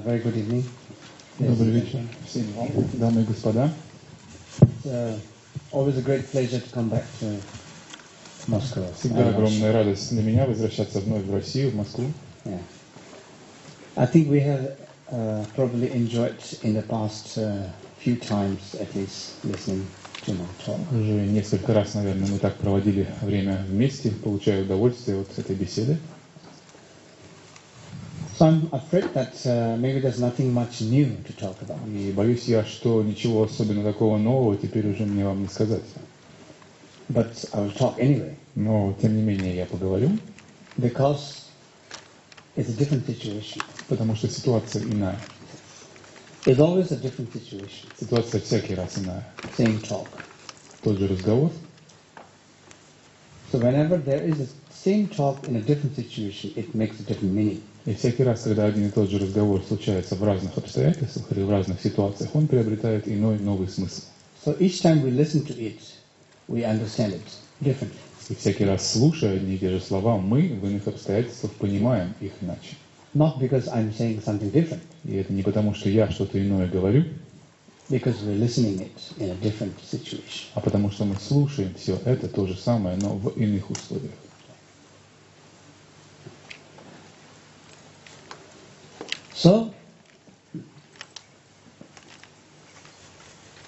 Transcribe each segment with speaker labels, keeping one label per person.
Speaker 1: Very good evening.
Speaker 2: Добрый вечер всем вам, дамы и господа.
Speaker 1: It's always a great pleasure to come back to Moscow.
Speaker 2: Всегда огромная радость для меня возвращаться вновь в Россию, в Москву.
Speaker 1: Yeah. I think we have probably enjoyed in the past few times at least listening to my talk.
Speaker 2: Уже несколько раз, наверное, мы так проводили время вместе, получая удовольствие от этой беседы.
Speaker 1: So I'm afraid that maybe there's nothing much new to talk about.
Speaker 2: И боюсь я, что ничего особенно такого нового теперь уже мне вам не сказать.
Speaker 1: But I will talk anyway.
Speaker 2: Но, тем не менее, я поговорю.
Speaker 1: Because it's a different situation.
Speaker 2: Потому что ситуация иная.
Speaker 1: It's always a different situation.
Speaker 2: Ситуация всякий раз иная.
Speaker 1: Same talk.
Speaker 2: Тот же разговор.
Speaker 1: So whenever there is the same talk in a different situation, it makes a different meaning.
Speaker 2: И всякий раз, когда один и тот же разговор случается в разных обстоятельствах или в разных ситуациях, он приобретает иной, новый смысл.
Speaker 1: So each time we listen to it, we understand it differently.
Speaker 2: И всякий раз, слушая одни и те же слова, мы в иных обстоятельствах понимаем их иначе.
Speaker 1: Not because I'm saying something different.
Speaker 2: И это не потому, что я что-то иное говорю,
Speaker 1: Because we're listening it in a different situation.
Speaker 2: а потому что мы слушаем все это то же самое, но в иных условиях.
Speaker 1: So,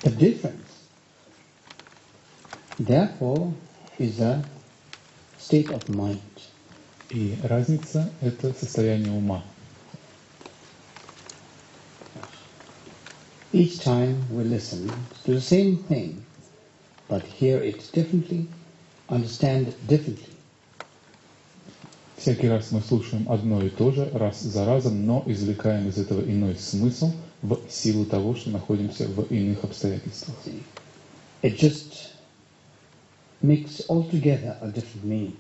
Speaker 1: the difference, therefore, is a state of mind.
Speaker 2: И разница – это состояние ума.
Speaker 1: Each time we listen to the same thing, but hear it differently, understand it differently.
Speaker 2: Всякий раз мы слушаем одно и то же, раз за разом, но извлекаем из этого иной смысл в силу того, что находимся в иных обстоятельствах.
Speaker 1: It just makes altogether a different meaning.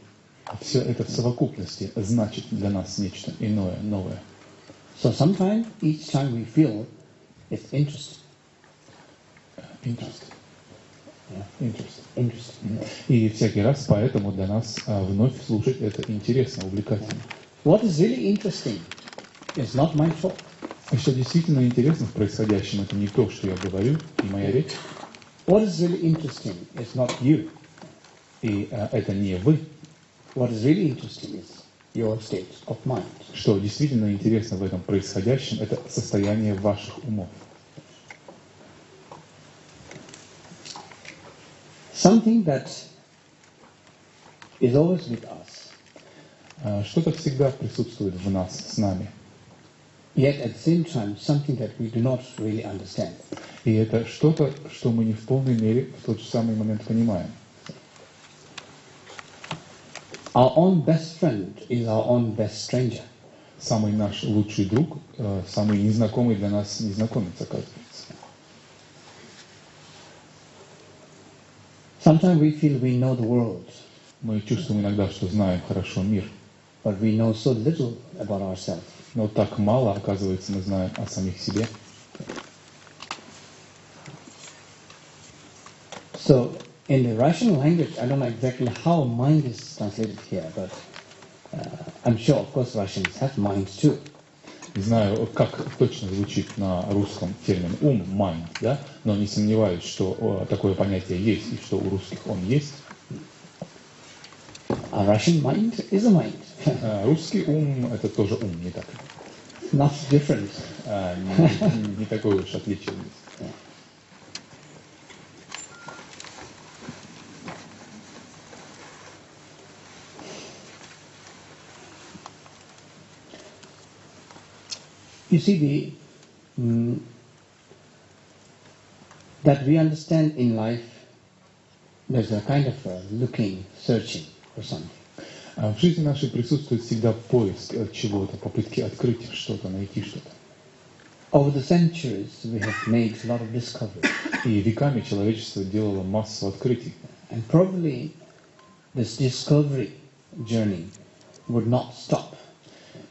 Speaker 2: Все это в совокупности значит для нас нечто иное, новое.
Speaker 1: So sometimes, each time we feel it's interesting. Interesting.
Speaker 2: И всякий раз поэтому для нас вновь слушать это интересно, увлекательно.
Speaker 1: What is really interesting is not my talk.
Speaker 2: И что действительно интересно в происходящем, это не то, что я говорю, и моя речь.
Speaker 1: What is really interesting is not you.
Speaker 2: И это не вы.
Speaker 1: What is really interesting is your state of mind.
Speaker 2: Что действительно интересно в этом происходящем, это состояние ваших умов.
Speaker 1: Something that is always with us.
Speaker 2: Что-то всегда присутствует в нас, с нами.
Speaker 1: Yet at the same time, something that we do not really understand.
Speaker 2: И это что-то, что мы не в полной мере в тот же самый момент понимаем.
Speaker 1: Our own best friend is our own best stranger.
Speaker 2: Самый наш лучший друг, самый незнакомый для нас незнакомец, оказывается.
Speaker 1: Sometimes we feel we know the world.
Speaker 2: Мы чувствуем иногда, что знаем хорошо мир.
Speaker 1: But we know so little about ourselves.
Speaker 2: Но так мало, оказывается, мы знаем о самих себе.
Speaker 1: So, in the Russian language, I don't know exactly how mind is translated here, but I'm sure, of course, Russians have minds too.
Speaker 2: Не знаю, как точно звучит на русском термин «ум», «mind», да? Но не сомневаюсь, что такое понятие есть, и что у русских он есть.
Speaker 1: A Russian mind is a mind.
Speaker 2: Русский ум – это тоже ум, не так?
Speaker 1: Not different.
Speaker 2: Не такое уж отличие есть.
Speaker 1: You see, that we understand in life, there's a kind of looking, searching for something.
Speaker 2: В жизни нашей присутствует всегда поиск чего-то, попытки открыть что-то, найти что-то.
Speaker 1: Over the centuries, we have made a lot of discoveries.
Speaker 2: И веками человечество делало массу открытий.
Speaker 1: And probably this discovery journey would not stop.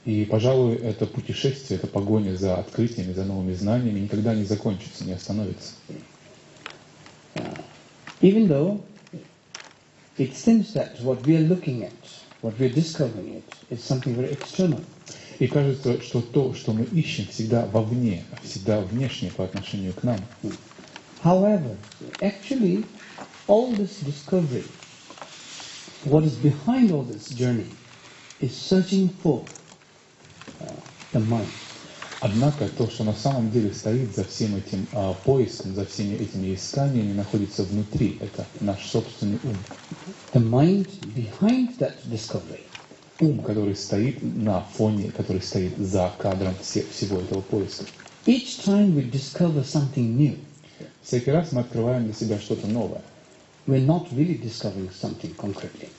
Speaker 2: И, пожалуй, это путешествие, это погоня за открытиями, за новыми знаниями никогда не закончится, не остановится.
Speaker 1: Even though it seems that what we are looking at, what we are discovering is something very external.
Speaker 2: И кажется, что то, что мы ищем, всегда вовне, всегда внешне по отношению к нам.
Speaker 1: However, actually, all this discovery, what is behind all this journey, is searching for the mind.
Speaker 2: Однако то, что на самом деле стоит за всем этим поиском, за всеми этими исканиями, находится внутри. Это наш собственный ум.
Speaker 1: The mind behind that discovery.
Speaker 2: Ум, который стоит на фоне, который стоит за кадром всего этого поиска.
Speaker 1: Each time we discover something new,
Speaker 2: Всякий раз мы открываем для себя что-то новое.
Speaker 1: we're not really discovering something concretely.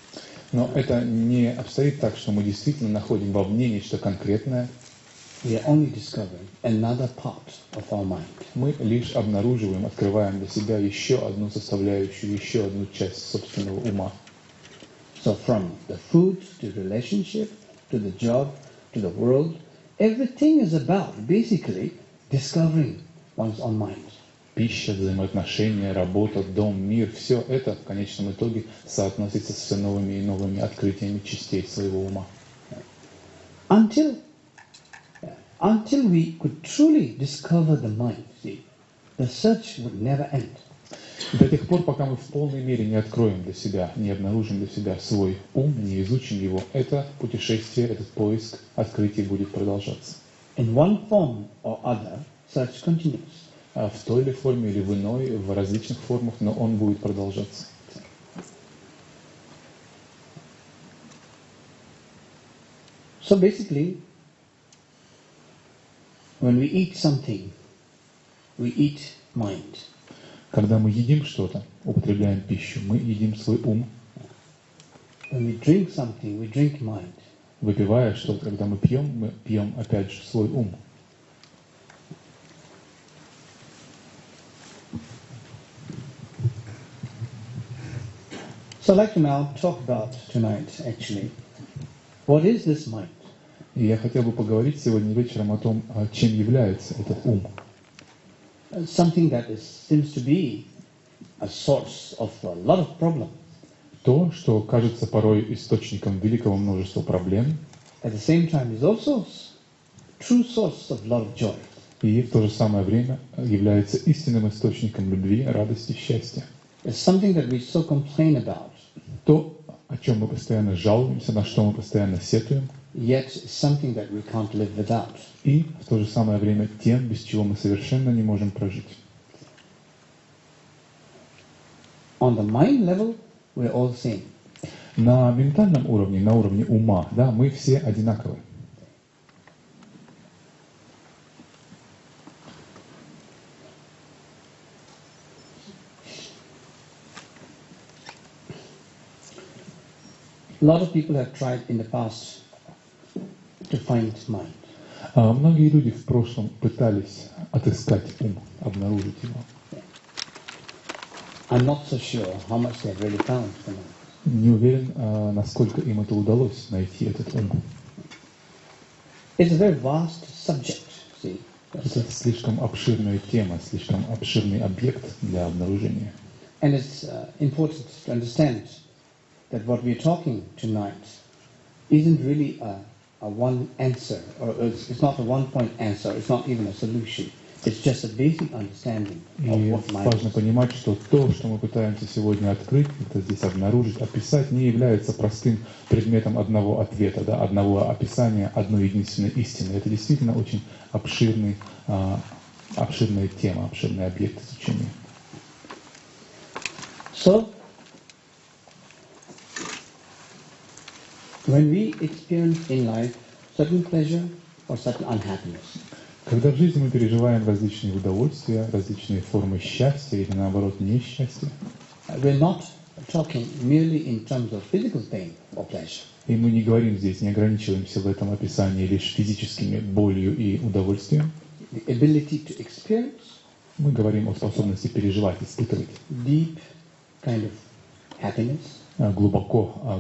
Speaker 2: Но это не обстоит так, что мы действительно находим вовне нечто конкретное.
Speaker 1: We are only discovering another part of our mind.
Speaker 2: Мы лишь обнаруживаем, открываем для себя еще одну составляющую, еще одну часть собственного ума.
Speaker 1: So from the food to relationship to the job to the world, everything is about basically discovering one's own mind.
Speaker 2: Пища, взаимоотношения, работа, дом, мир – все это в конечном итоге соотносится с все новыми и новыми открытиями частей своего ума.
Speaker 1: Until we could truly discover the mind, see, the search would never end.
Speaker 2: До тех пор, пока мы в полной мере не откроем для себя, не обнаружим для себя свой ум, не изучим его, это путешествие, этот поиск, открытие будет продолжаться.
Speaker 1: In one form or other, search continues.
Speaker 2: В той или форме, или в иной, в различных формах, но он будет продолжаться.
Speaker 1: So basically, when we eat something, we eat mind.
Speaker 2: Когда мы едим что-то, употребляем пищу, мы едим свой ум.
Speaker 1: When we drink something, we drink mind.
Speaker 2: Выпивая что-то, когда мы пьем опять же свой ум.
Speaker 1: So I'd like to now talk about tonight, actually, what is this mind?
Speaker 2: И я хотел бы поговорить сегодня вечером о том, чем является этот ум.
Speaker 1: Something that seems to be a source of a lot of problems.
Speaker 2: То, что кажется порой источником великого множества проблем,
Speaker 1: At the same time is also true source of a lot of joy.
Speaker 2: и в то же самое время является истинным источником любви, радости, счастья.
Speaker 1: It's something that we so complain about,
Speaker 2: То, о чем мы постоянно жалуемся, на что мы постоянно сетуем,
Speaker 1: yet it's something that we can't live without.
Speaker 2: и в то же самое время тем, без чего мы совершенно не можем прожить.
Speaker 1: On the mind level, we're all the same.
Speaker 2: На ментальном уровне, на уровне ума, да, мы все одинаковы.
Speaker 1: A lot of people have tried in the past to find mind.
Speaker 2: Многие люди в прошлом пытались отыскать ум, обнаружить его.
Speaker 1: I'm not so sure how much they have really found the mind.
Speaker 2: Не уверен, насколько им это удалось найти этот ум.
Speaker 1: It's a very vast subject, see.
Speaker 2: Это слишком обширная тема, слишком обширный объект для обнаружения.
Speaker 1: And it's important to understand that what we're talking tonight isn't really a one answer, or it's not a one-point answer, it's not even a solution. It's just a basic understanding of
Speaker 2: И
Speaker 1: what mind
Speaker 2: важно
Speaker 1: is.
Speaker 2: понимать, что то, что мы пытаемся сегодня открыть, это здесь обнаружить, описать, не является простым предметом одного ответа, да, одного описания, одной единственной истины. Это действительно очень обширная тема, обширный объект изучения.
Speaker 1: So, when we experience in life certain pleasure or certain unhappiness,
Speaker 2: Когда в жизни мы переживаем различные удовольствия, различные формы счастья или наоборот несчастья,
Speaker 1: we're not talking merely in terms of physical pain or pleasure.
Speaker 2: и мы не говорим здесь, не ограничиваемся в этом описании лишь физическими болью и удовольствием,
Speaker 1: The ability to experience
Speaker 2: мы говорим о способности переживать, испытывать
Speaker 1: deep kind of happiness,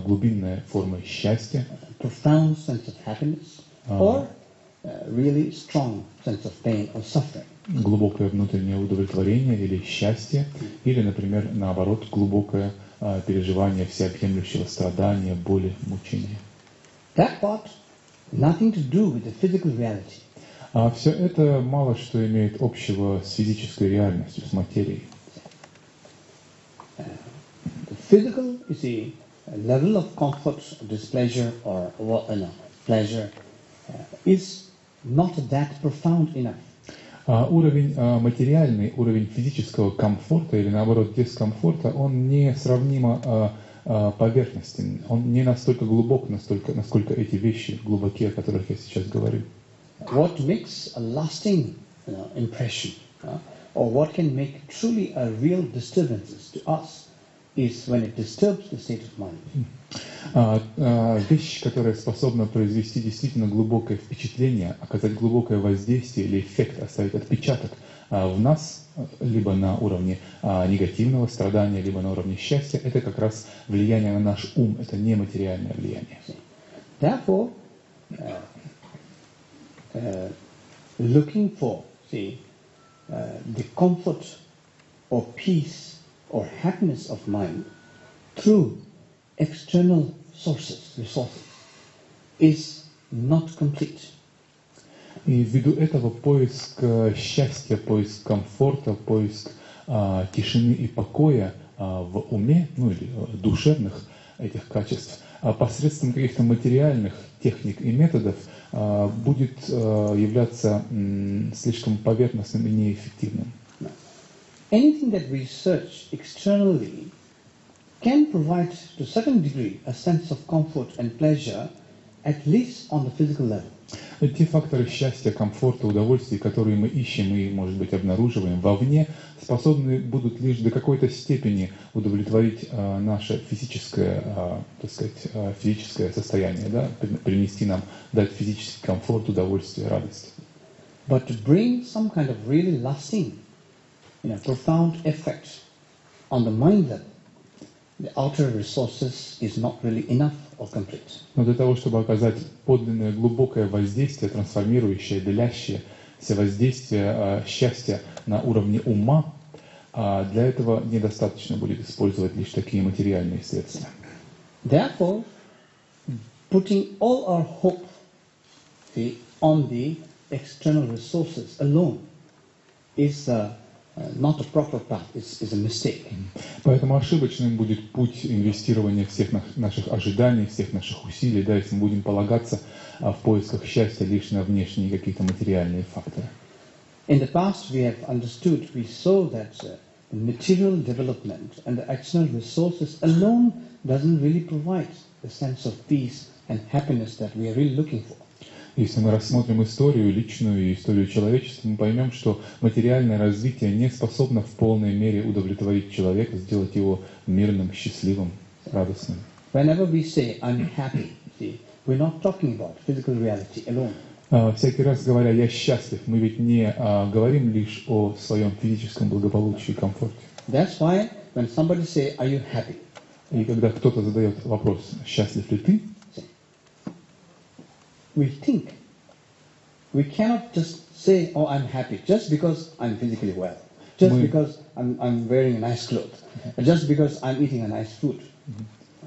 Speaker 2: глубинные формы счастья,
Speaker 1: profound sense of happiness, or really strong sense of pain or suffering.
Speaker 2: глубокое внутреннее удовлетворение или счастье, или, например, наоборот, глубокое переживание всеобъемлющего страдания, боли, мучения.
Speaker 1: That part nothing to do with the physical reality.
Speaker 2: А все это мало что имеет общего с физической реальностью, с материей.
Speaker 1: The physical, you see, level of comfort, displeasure, or pleasure is not that profound enough.
Speaker 2: Уровень материальный, уровень физического комфорта или наоборот дискомфорта, он несравнимо поверхностен, он не настолько глубок, насколько эти вещи глубоки, о которых я сейчас говорю.
Speaker 1: What makes a lasting impression, or what can make truly a real disturbance to us, is when it disturbs the state of mind.
Speaker 2: Вещь, которая способна произвести действительно глубокое впечатление, оказать глубокое воздействие или эффект, оставить отпечаток в нас, либо на уровне негативного страдания, либо на уровне счастья, это как раз влияние на наш ум, это не материальное влияние.
Speaker 1: Therefore, looking for, the comfort or peace or happiness of mind through external resources, is not complete.
Speaker 2: И ввиду этого поиск счастья, поиск комфорта, поиск тишины и покоя в уме, ну или душевных этих качеств, посредством каких-то материальных техник и методов будет являться слишком поверхностным и неэффективным.
Speaker 1: Anything that we search externally can provide to a certain degree a sense of comfort and pleasure, at least on the physical level.
Speaker 2: Те факторы счастья, комфорта, удовольствия, которые мы ищем и, может быть, обнаруживаем вовне, способны будут лишь до какой-то степени удовлетворить наше физическое, так сказать, физическое состояние, да, принести нам, дать физический комфорт, удовольствие, радость.
Speaker 1: But to bring some kind of really lasting, profound effect on the mind level, the outer resources is not really enough or complete.
Speaker 2: Но для того, чтобы оказать подлинное глубокое воздействие, трансформирующее, делящее все воздействие счастья на уровне ума, для этого недостаточно будет использовать лишь такие материальные средства.
Speaker 1: Therefore, putting all our hope on the external resources alone is not a proper path, is a mistake.
Speaker 2: Поэтому ошибочным будет путь инвестирования всех наших ожиданий, всех наших усилий, да, если мы будем полагаться в поисках счастья лишь на внешние какие-то материальные факторы.
Speaker 1: In the past, we saw that the material development and the external resources alone doesn't really provide the sense of peace and happiness that we are really looking for.
Speaker 2: Если мы рассмотрим историю личную и историю человечества, мы поймем, что материальное развитие не способно в полной мере удовлетворить человека, сделать его мирным, счастливым, радостным.
Speaker 1: Whenever we say I'm happy, we're not talking about physical reality alone.
Speaker 2: Всякий раз говоря «я счастлив», мы ведь не говорим лишь о своем физическом благополучии и комфорте.
Speaker 1: That's why when somebody say Are you happy?
Speaker 2: И когда кто-то задает вопрос «счастлив ли ты?»,
Speaker 1: we think. We cannot just say, oh, I'm happy, just because I'm physically well, just because I'm wearing a nice clothes, just because I'm eating a nice food.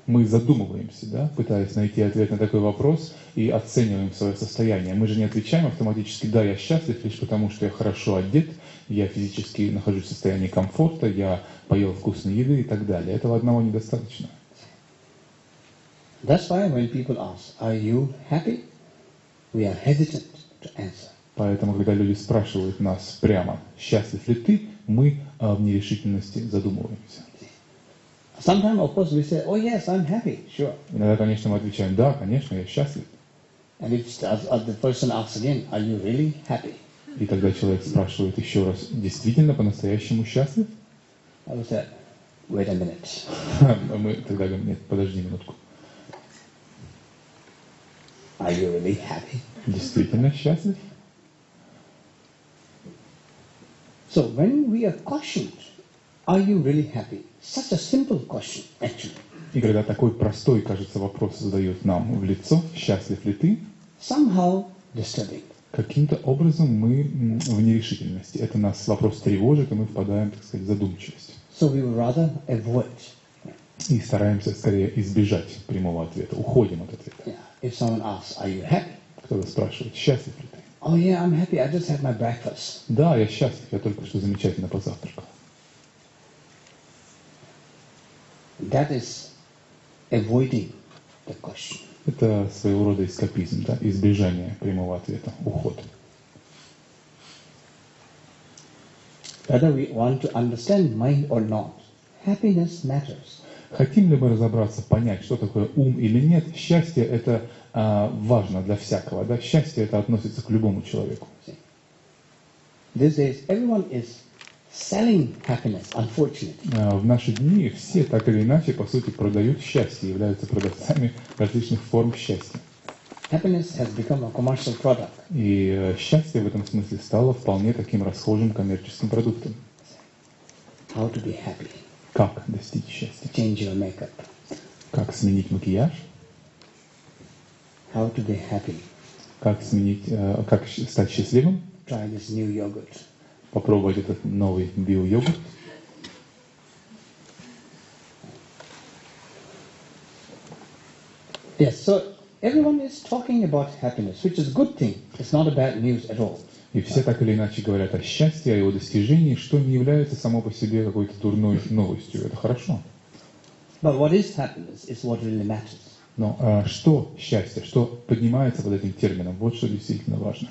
Speaker 2: Мы задумываемся, да, пытаясь найти ответ на такой вопрос и оцениваем свое состояние. Мы же не отвечаем автоматически «да, я счастлив» лишь потому, что я хорошо одет, я физически нахожусь в состоянии комфорта, я поел вкусной еды и так далее. Этого одного недостаточно.
Speaker 1: That's why when people ask, are you happy? We are hesitant to answer.
Speaker 2: Поэтому, когда люди спрашивают нас прямо, счастлив ли ты, мы в нерешительности задумываемся.
Speaker 1: Sometimes, of course, we say, oh yes, I'm happy, sure.
Speaker 2: Иногда, конечно, мы отвечаем, да, конечно, я счастлив.
Speaker 1: And if the person asks again, are you really happy?
Speaker 2: И тогда человек спрашивает еще раз, действительно, по-настоящему счастлив?
Speaker 1: I will say, wait a minute.
Speaker 2: Мы тогда говорим, нет, подожди минутку.
Speaker 1: Are you really happy?
Speaker 2: Действительно счастлив?
Speaker 1: So when we are cautioned, are you really happy? Such a simple question, actually.
Speaker 2: И когда такой простой, кажется, вопрос задают нам в лицо, счастлив ли ты?
Speaker 1: Somehow disturbing.
Speaker 2: Каким-то образом мы в нерешительности. Это нас вопрос тревожит, и мы впадаем, так сказать, в задумчивость.
Speaker 1: So we would rather avoid.
Speaker 2: И стараемся скорее избежать прямого ответа, уходим от ответа.
Speaker 1: Yeah. If someone asks, are you happy?
Speaker 2: Кто-то спрашивает, счастлив ли ты?
Speaker 1: Oh yeah, I'm happy. I just had my breakfast.
Speaker 2: Да, я счастлив, я только что замечательно позавтракал.
Speaker 1: That is avoiding the question.
Speaker 2: Это своего рода эскапизм, да? Избежание прямого ответа, уход.
Speaker 1: Whether we want to understand mind or not, happiness matters.
Speaker 2: Хотим ли мы разобраться, понять, что такое ум или нет, счастье это важно для всякого. Да? Счастье это относится к любому человеку.
Speaker 1: These days, everyone is selling happiness, unfortunately.
Speaker 2: В наши дни все так или иначе, по сути, продают счастье, являются продавцами различных форм счастья.
Speaker 1: Happiness has become a commercial product.
Speaker 2: И счастье в этом смысле стало вполне таким расхожим коммерческим продуктом.
Speaker 1: How to be happy?
Speaker 2: Как достичь счастья?
Speaker 1: Change your makeup.
Speaker 2: Как сменить макияж?
Speaker 1: How to be happy?
Speaker 2: Как стать счастливым?
Speaker 1: Try this new yogurt.
Speaker 2: Попробовать этот новый био-йогурт.
Speaker 1: Yes, so everyone is talking about happiness, which is a good thing. It's not a bad news at all.
Speaker 2: И все так или иначе говорят о счастье, о его достижении, что не является само по себе какой-то дурной новостью. Это хорошо.
Speaker 1: But what is happiness is what really matters.
Speaker 2: Но что счастье, что поднимается под этим термином, вот что действительно важно.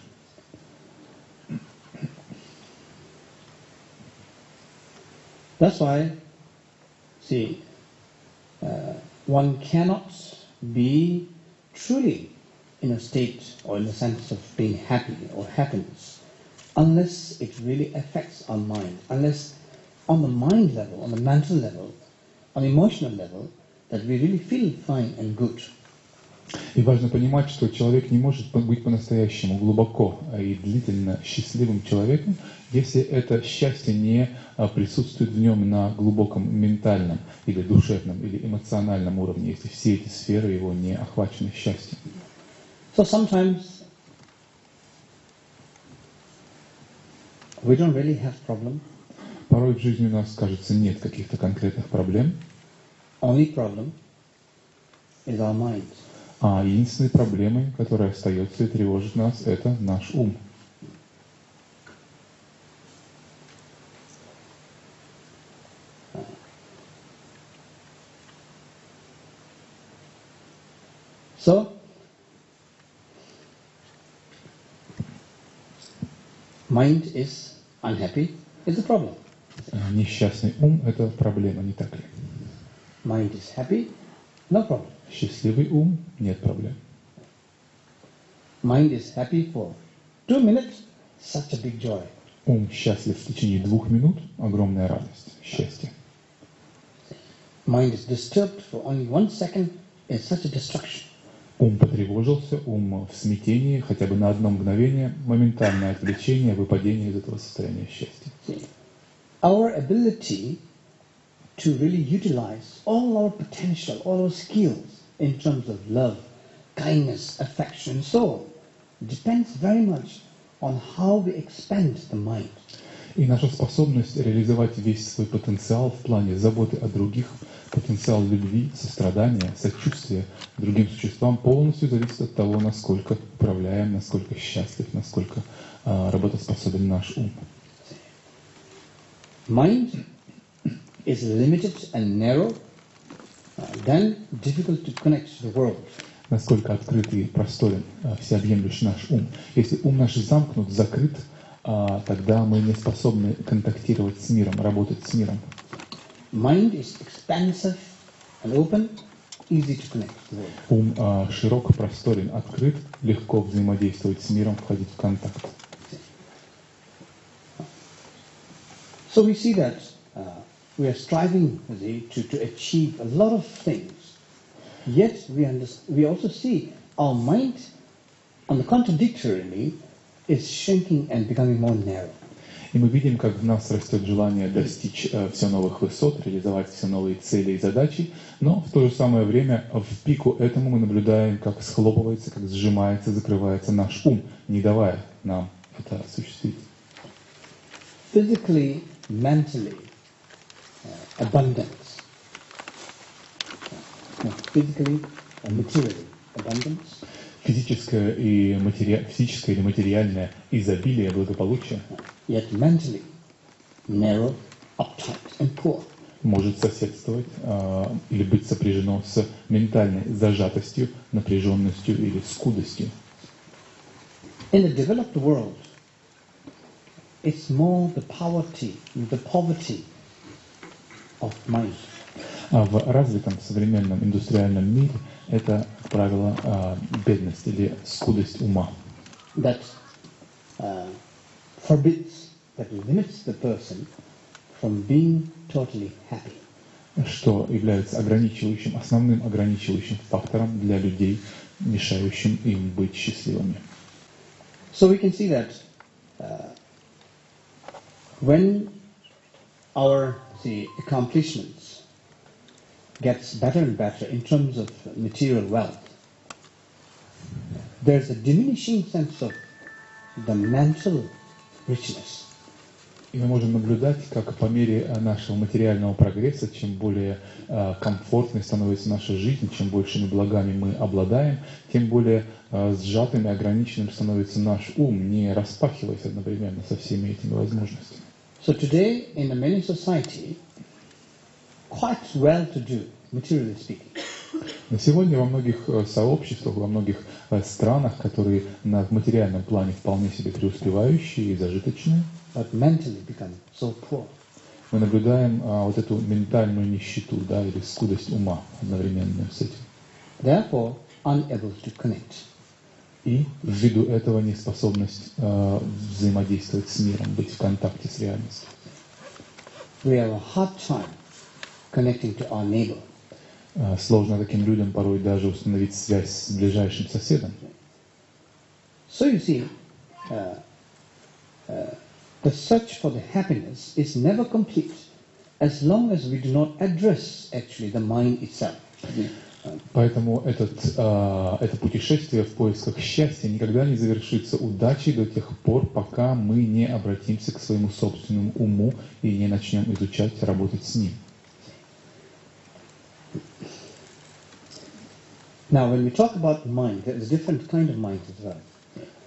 Speaker 1: That's why, see, one cannot be truly in a state or in the sense of being happy or happiness unless it really affects our mind, unless on the mind level, on the mental level, on the emotional level, that we really feel fine and good.
Speaker 2: И важно понимать, что человек не может быть по-настоящему глубоко и длительно счастливым человеком, если это счастье не присутствует в нем на глубоком ментальном или душевном или эмоциональном уровне, если все эти сферы его не охвачены счастьем.
Speaker 1: So sometimes we don't really have problem.
Speaker 2: Порой в жизни у нас, кажется, нет каких-то конкретных проблем.
Speaker 1: Only problem is our mind.
Speaker 2: А единственной проблемой, которая остается и тревожит нас, это наш ум.
Speaker 1: So, mind is unhappy is a problem.
Speaker 2: Несчастный ум – это проблема, не так ли?
Speaker 1: Mind is happy, no problem.
Speaker 2: Счастливый ум – нет проблем.
Speaker 1: Mind is happy for 2 minutes, such a big joy.
Speaker 2: Ум счастлив в течение 2 минут – огромная радость, счастье.
Speaker 1: Mind is disturbed for only 1 second, is such a destruction.
Speaker 2: Ум потревожился, ум в смятении, хотя бы на одно мгновение, моментальное отвлечение, выпадение из этого состояния счастья.
Speaker 1: Our ability to really utilize all our potential, all our skills in terms of love, kindness, affection, and so on, depends very much on how we expand the mind.
Speaker 2: И наша способность реализовать весь свой потенциал в плане заботы о других, потенциал любви, сострадания, сочувствия другим существам полностью зависит от того, насколько управляем, насколько счастлив, насколько работоспособен наш ум.
Speaker 1: Mind is limited and narrow, then difficult to connect to the world.
Speaker 2: Насколько открыт и просторен, всеобъемлющ наш ум. Если ум наш замкнут, закрыт, тогда мы не способны контактировать с миром, работать с миром.
Speaker 1: Mind is expansive and open, easy to connect to the world.
Speaker 2: Ум широк, просторен, открыт, легко взаимодействовать с миром, входить в контакт.
Speaker 1: So we see that we are striving to achieve a lot of things. Yet we also see our mind, on the contradictorily, is shrinking and becoming more narrow.
Speaker 2: И мы видим, как в нас растет желание достичь все новых высот, реализовать все новые цели и задачи, но в то же самое время в пику этому мы наблюдаем, как схлопывается, как сжимается, закрывается наш ум, не давая нам это осуществить.
Speaker 1: Physically, mentally, abundance. Physically and materially, abundance.
Speaker 2: физическое или материальное изобилие, благополучие
Speaker 1: yet mentally narrow, uptight, and poor.
Speaker 2: может соседствовать или быть сопряжено с ментальной зажатостью, напряженностью или скудостью.
Speaker 1: In the developed world, it's more the poverty of mind.
Speaker 2: А в развитом современном индустриальном мире это, как правило, бедность или скудость ума.
Speaker 1: That forbids, that limits the person from being totally happy.
Speaker 2: Что является основным ограничивающим фактором для людей, мешающим им быть счастливыми.
Speaker 1: So we can see that when our accomplishments gets better and better in terms of material wealth, there's a diminishing sense of the mental richness.
Speaker 2: И мы можем наблюдать, как по мере нашего материального прогресса, чем более комфортной становится наша жизнь, чем большими благами мы обладаем, тем более сжатым и ограниченным становится наш ум, не распахиваясь одновременно со всеми этими возможностями.
Speaker 1: So today, in many society, quite well-to-do, materially speaking.
Speaker 2: Но сегодня во многих сообществах, во многих странах, которые в материальном плане вполне себе преуспевающие и зажиточные,
Speaker 1: But mentally become so poor.
Speaker 2: мы наблюдаем вот эту ментальную нищету, да, или скудость ума одновременно с этим.
Speaker 1: Therefore, unable to connect.
Speaker 2: И ввиду этого неспособность взаимодействовать с миром, быть в контакте с реальностью.
Speaker 1: We have a hard time connecting to our neighbor.
Speaker 2: Сложно таким людям порой даже установить связь с ближайшим соседом.
Speaker 1: So you see, the search for the happiness is never complete as long as we do not address actually the mind itself.
Speaker 2: Поэтому это путешествие в поисках счастья никогда не завершится удачей до тех пор, пока мы не обратимся к своему собственному уму и не начнем изучать, работать с ним.
Speaker 1: Now, when we talk about mind, there is different kind of mind as well.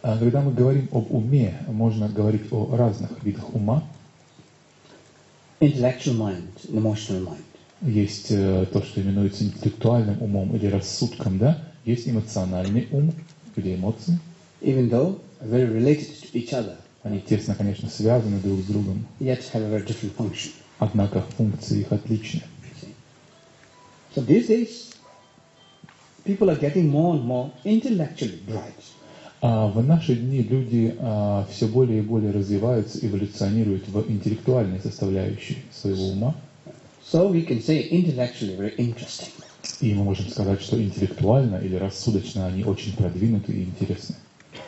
Speaker 2: Когда мы говорим об уме, можно говорить о разных видах ума.
Speaker 1: Intellectual mind, emotional mind.
Speaker 2: Есть то, что именуется интеллектуальным умом или рассудком, да? Есть эмоциональный ум или эмоции.
Speaker 1: Even though very related to each other,
Speaker 2: Они тесно, конечно, связаны друг с другом,
Speaker 1: yet have a very different function.
Speaker 2: однако функции их отличны.
Speaker 1: So these days, people are getting more and more intellectually bright.
Speaker 2: В наши дни люди все более и более развиваются, эволюционируют в интеллектуальной составляющей своего ума.
Speaker 1: So we can say intellectually very interesting.
Speaker 2: И мы можем сказать, что интеллектуально или рассудочно они очень продвинуты и интересны.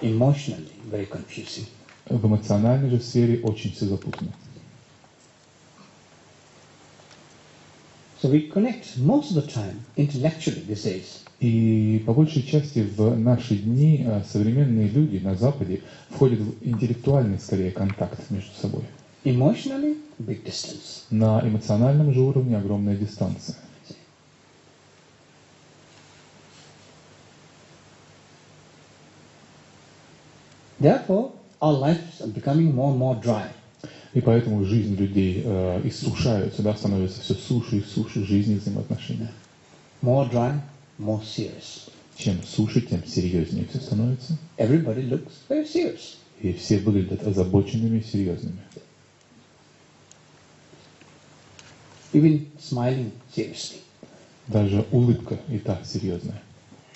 Speaker 1: Emotionally very confusing.
Speaker 2: В эмоциональной же сфере очень все запутано.
Speaker 1: So we connect most of the time intellectually these days.
Speaker 2: И по большей части в наши дни современные люди на Западе входят в интеллектуальный, скорее, контакт между собой.
Speaker 1: Emotionally, big distance.
Speaker 2: На эмоциональном же уровне огромная дистанция.
Speaker 1: Therefore, our lives are becoming more and more dry.
Speaker 2: И поэтому жизнь людей иссушается, да, становится все суше и суше жизни взаимоотношений.
Speaker 1: More dry, more serious.
Speaker 2: Чем суше, тем серьезнее все становится.
Speaker 1: Everybody looks very serious.
Speaker 2: И все выглядят озабоченными и серьезными.
Speaker 1: Even smiling seriously.
Speaker 2: Даже улыбка и та серьезная.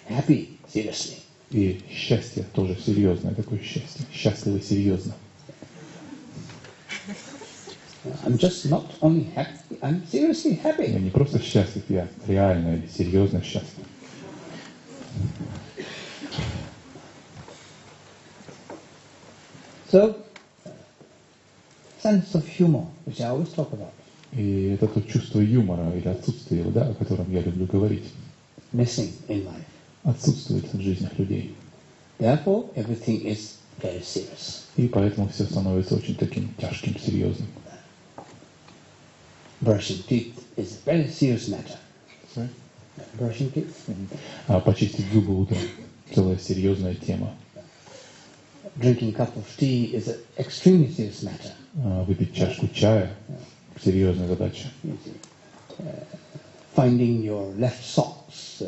Speaker 1: Happy seriously.
Speaker 2: И счастье тоже серьезное такое счастье. Счастливо серьезно.
Speaker 1: I'm just not only happy, I'm seriously happy.
Speaker 2: Я не просто счастлив, я реально или серьезно счастлив.
Speaker 1: So, sense of humor, which I always talk about.
Speaker 2: И это то чувство юмора или отсутствие его, да, о котором я люблю говорить,
Speaker 1: Missing in life.
Speaker 2: отсутствует в жизнях людей.
Speaker 1: Therefore, everything is very serious.
Speaker 2: И поэтому все становится очень таким тяжким, серьезным.
Speaker 1: Brushing teeth is a very serious matter. Brushing teeth.
Speaker 2: Почистить зубы утром целая серьезная тема.
Speaker 1: Drinking a cup of tea is an extremely serious matter.
Speaker 2: Выпить чашку чая — серьезная задача.
Speaker 1: Finding your left socks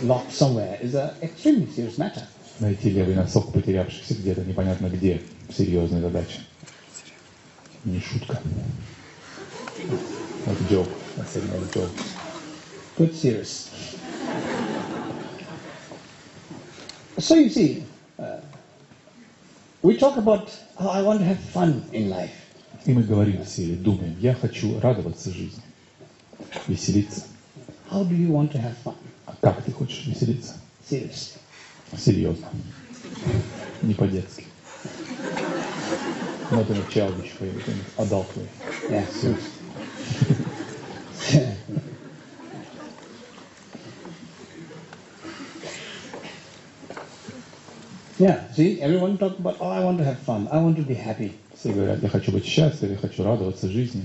Speaker 1: locked somewhere is an extremely serious matter.
Speaker 2: Найти левый носок, потерявшийся где-то непонятно где — серьезная задача. Не шутка. Вот joke, I said no joke.
Speaker 1: Good serious. So you see, we talk about how I want to have fun in life.
Speaker 2: И мы говорим все, или думаем, я хочу радоваться жизни, веселиться.
Speaker 1: How do you want to have fun?
Speaker 2: А как ты хочешь веселиться?
Speaker 1: Seriously.
Speaker 2: Серьезно. Не по-детски. Not in a childish way, but in an adult way.
Speaker 1: Yeah. Yeah, see, everyone talk about, oh, I want to have fun, I want to be happy.
Speaker 2: Все говорят, я хочу быть счастлив, я хочу радоваться жизни.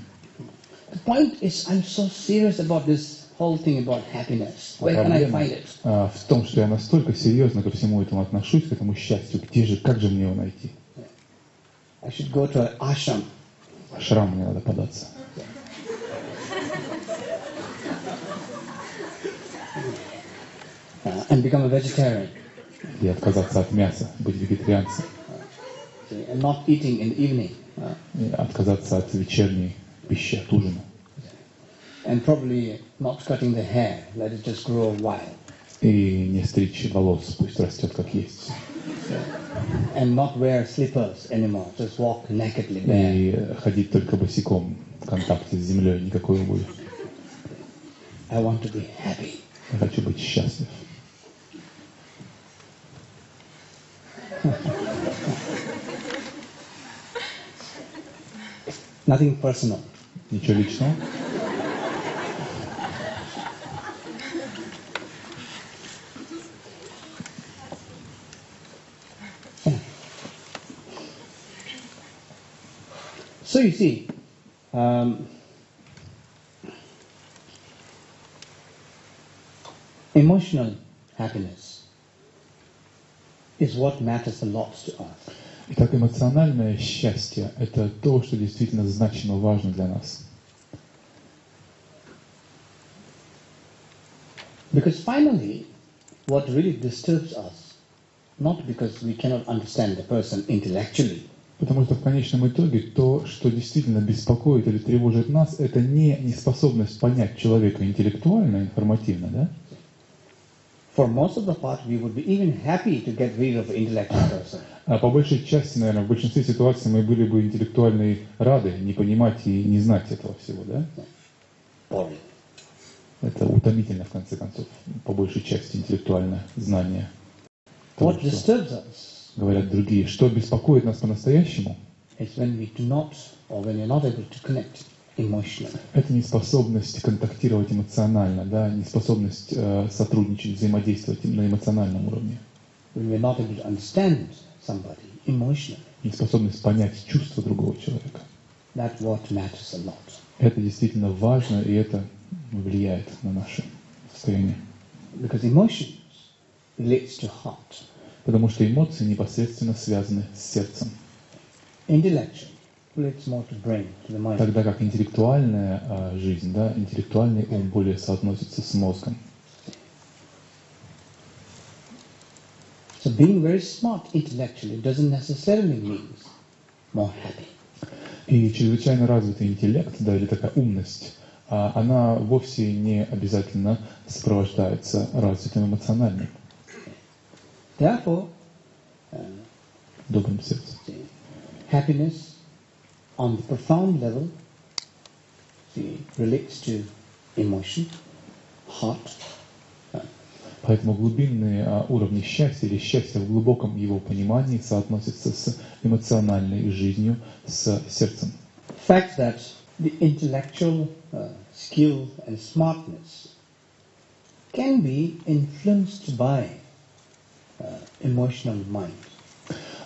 Speaker 1: The point is, I'm so serious about this whole thing about happiness. Where can I find it?
Speaker 2: В том, что я настолько серьезно ко всему этому отношусь, к этому счастью. Где же, как же мне его найти?
Speaker 1: I should go to an ashram.
Speaker 2: В ашрам мне надо податься.
Speaker 1: And become a vegetarian.
Speaker 2: И отказаться от мяса, быть вегетарианцем.
Speaker 1: And not eating in the evening.
Speaker 2: И отказаться от вечерней пищи, от ужина.
Speaker 1: And probably not cutting the hair, let it just grow wild.
Speaker 2: И не стричь волос, пусть растет как есть.
Speaker 1: And not wear slippers anymore, just walk nakedly bare.
Speaker 2: И ходить только босиком в контакте с землей, никакой обуви.
Speaker 1: I want to be happy.
Speaker 2: Я хочу быть счастлив.
Speaker 1: Nothing personal.
Speaker 2: Ничего личного.
Speaker 1: So you see, emotional happiness is what matters a lot to us.
Speaker 2: Итак, эмоциональное счастье – это то, что действительно значимо важно для нас.
Speaker 1: Because finally, what really disturbs us, not because we cannot understand the person intellectually,
Speaker 2: Потому что в конечном итоге то, что действительно беспокоит или тревожит нас, это не неспособность понять человека интеллектуально, информативно, да?
Speaker 1: for most of the part, we would be even happy to get rid of an intellectual person.
Speaker 2: А по большей части, наверное, в большинстве ситуаций мы были бы интеллектуально рады не понимать и не знать этого всего, да?
Speaker 1: Boring.
Speaker 2: Это утомительно, в конце концов, по большей части интеллектуальное знание. того,
Speaker 1: What
Speaker 2: что
Speaker 1: disturbs us
Speaker 2: говорят другие. Что беспокоит нас по-настоящему?
Speaker 1: is when we do not, or when we're not able to connect emotionally.
Speaker 2: Это неспособность контактировать эмоционально, да, неспособность сотрудничать, взаимодействовать на эмоциональном уровне.
Speaker 1: When we're not able to understand somebody emotionally.
Speaker 2: Неспособность понять чувства другого человека.
Speaker 1: That's what matters a lot.
Speaker 2: Это действительно важно, и это влияет на наше состояние.
Speaker 1: Because emotions relates to heart.
Speaker 2: Потому что эмоции непосредственно связаны с сердцем.
Speaker 1: Intellectual relates more to brain, to the mind.
Speaker 2: Тогда как интеллектуальная жизнь, да, интеллектуальный ум более соотносится с мозгом.
Speaker 1: So being very smart intellectually doesn't necessarily mean more happy.
Speaker 2: И чрезвычайно развитый интеллект, да, или такая умность, она вовсе не обязательно сопровождается развитым эмоциональным,
Speaker 1: Therefore,
Speaker 2: добрым сердцем.
Speaker 1: happiness on the profound level relates to emotion, heart.
Speaker 2: Поэтому глубинные уровни счастья или счастье в глубоком его понимании соотносятся с эмоциональной жизнью, с сердцем.
Speaker 1: The fact that the intellectual skill and smartness can be influenced by emotional mind.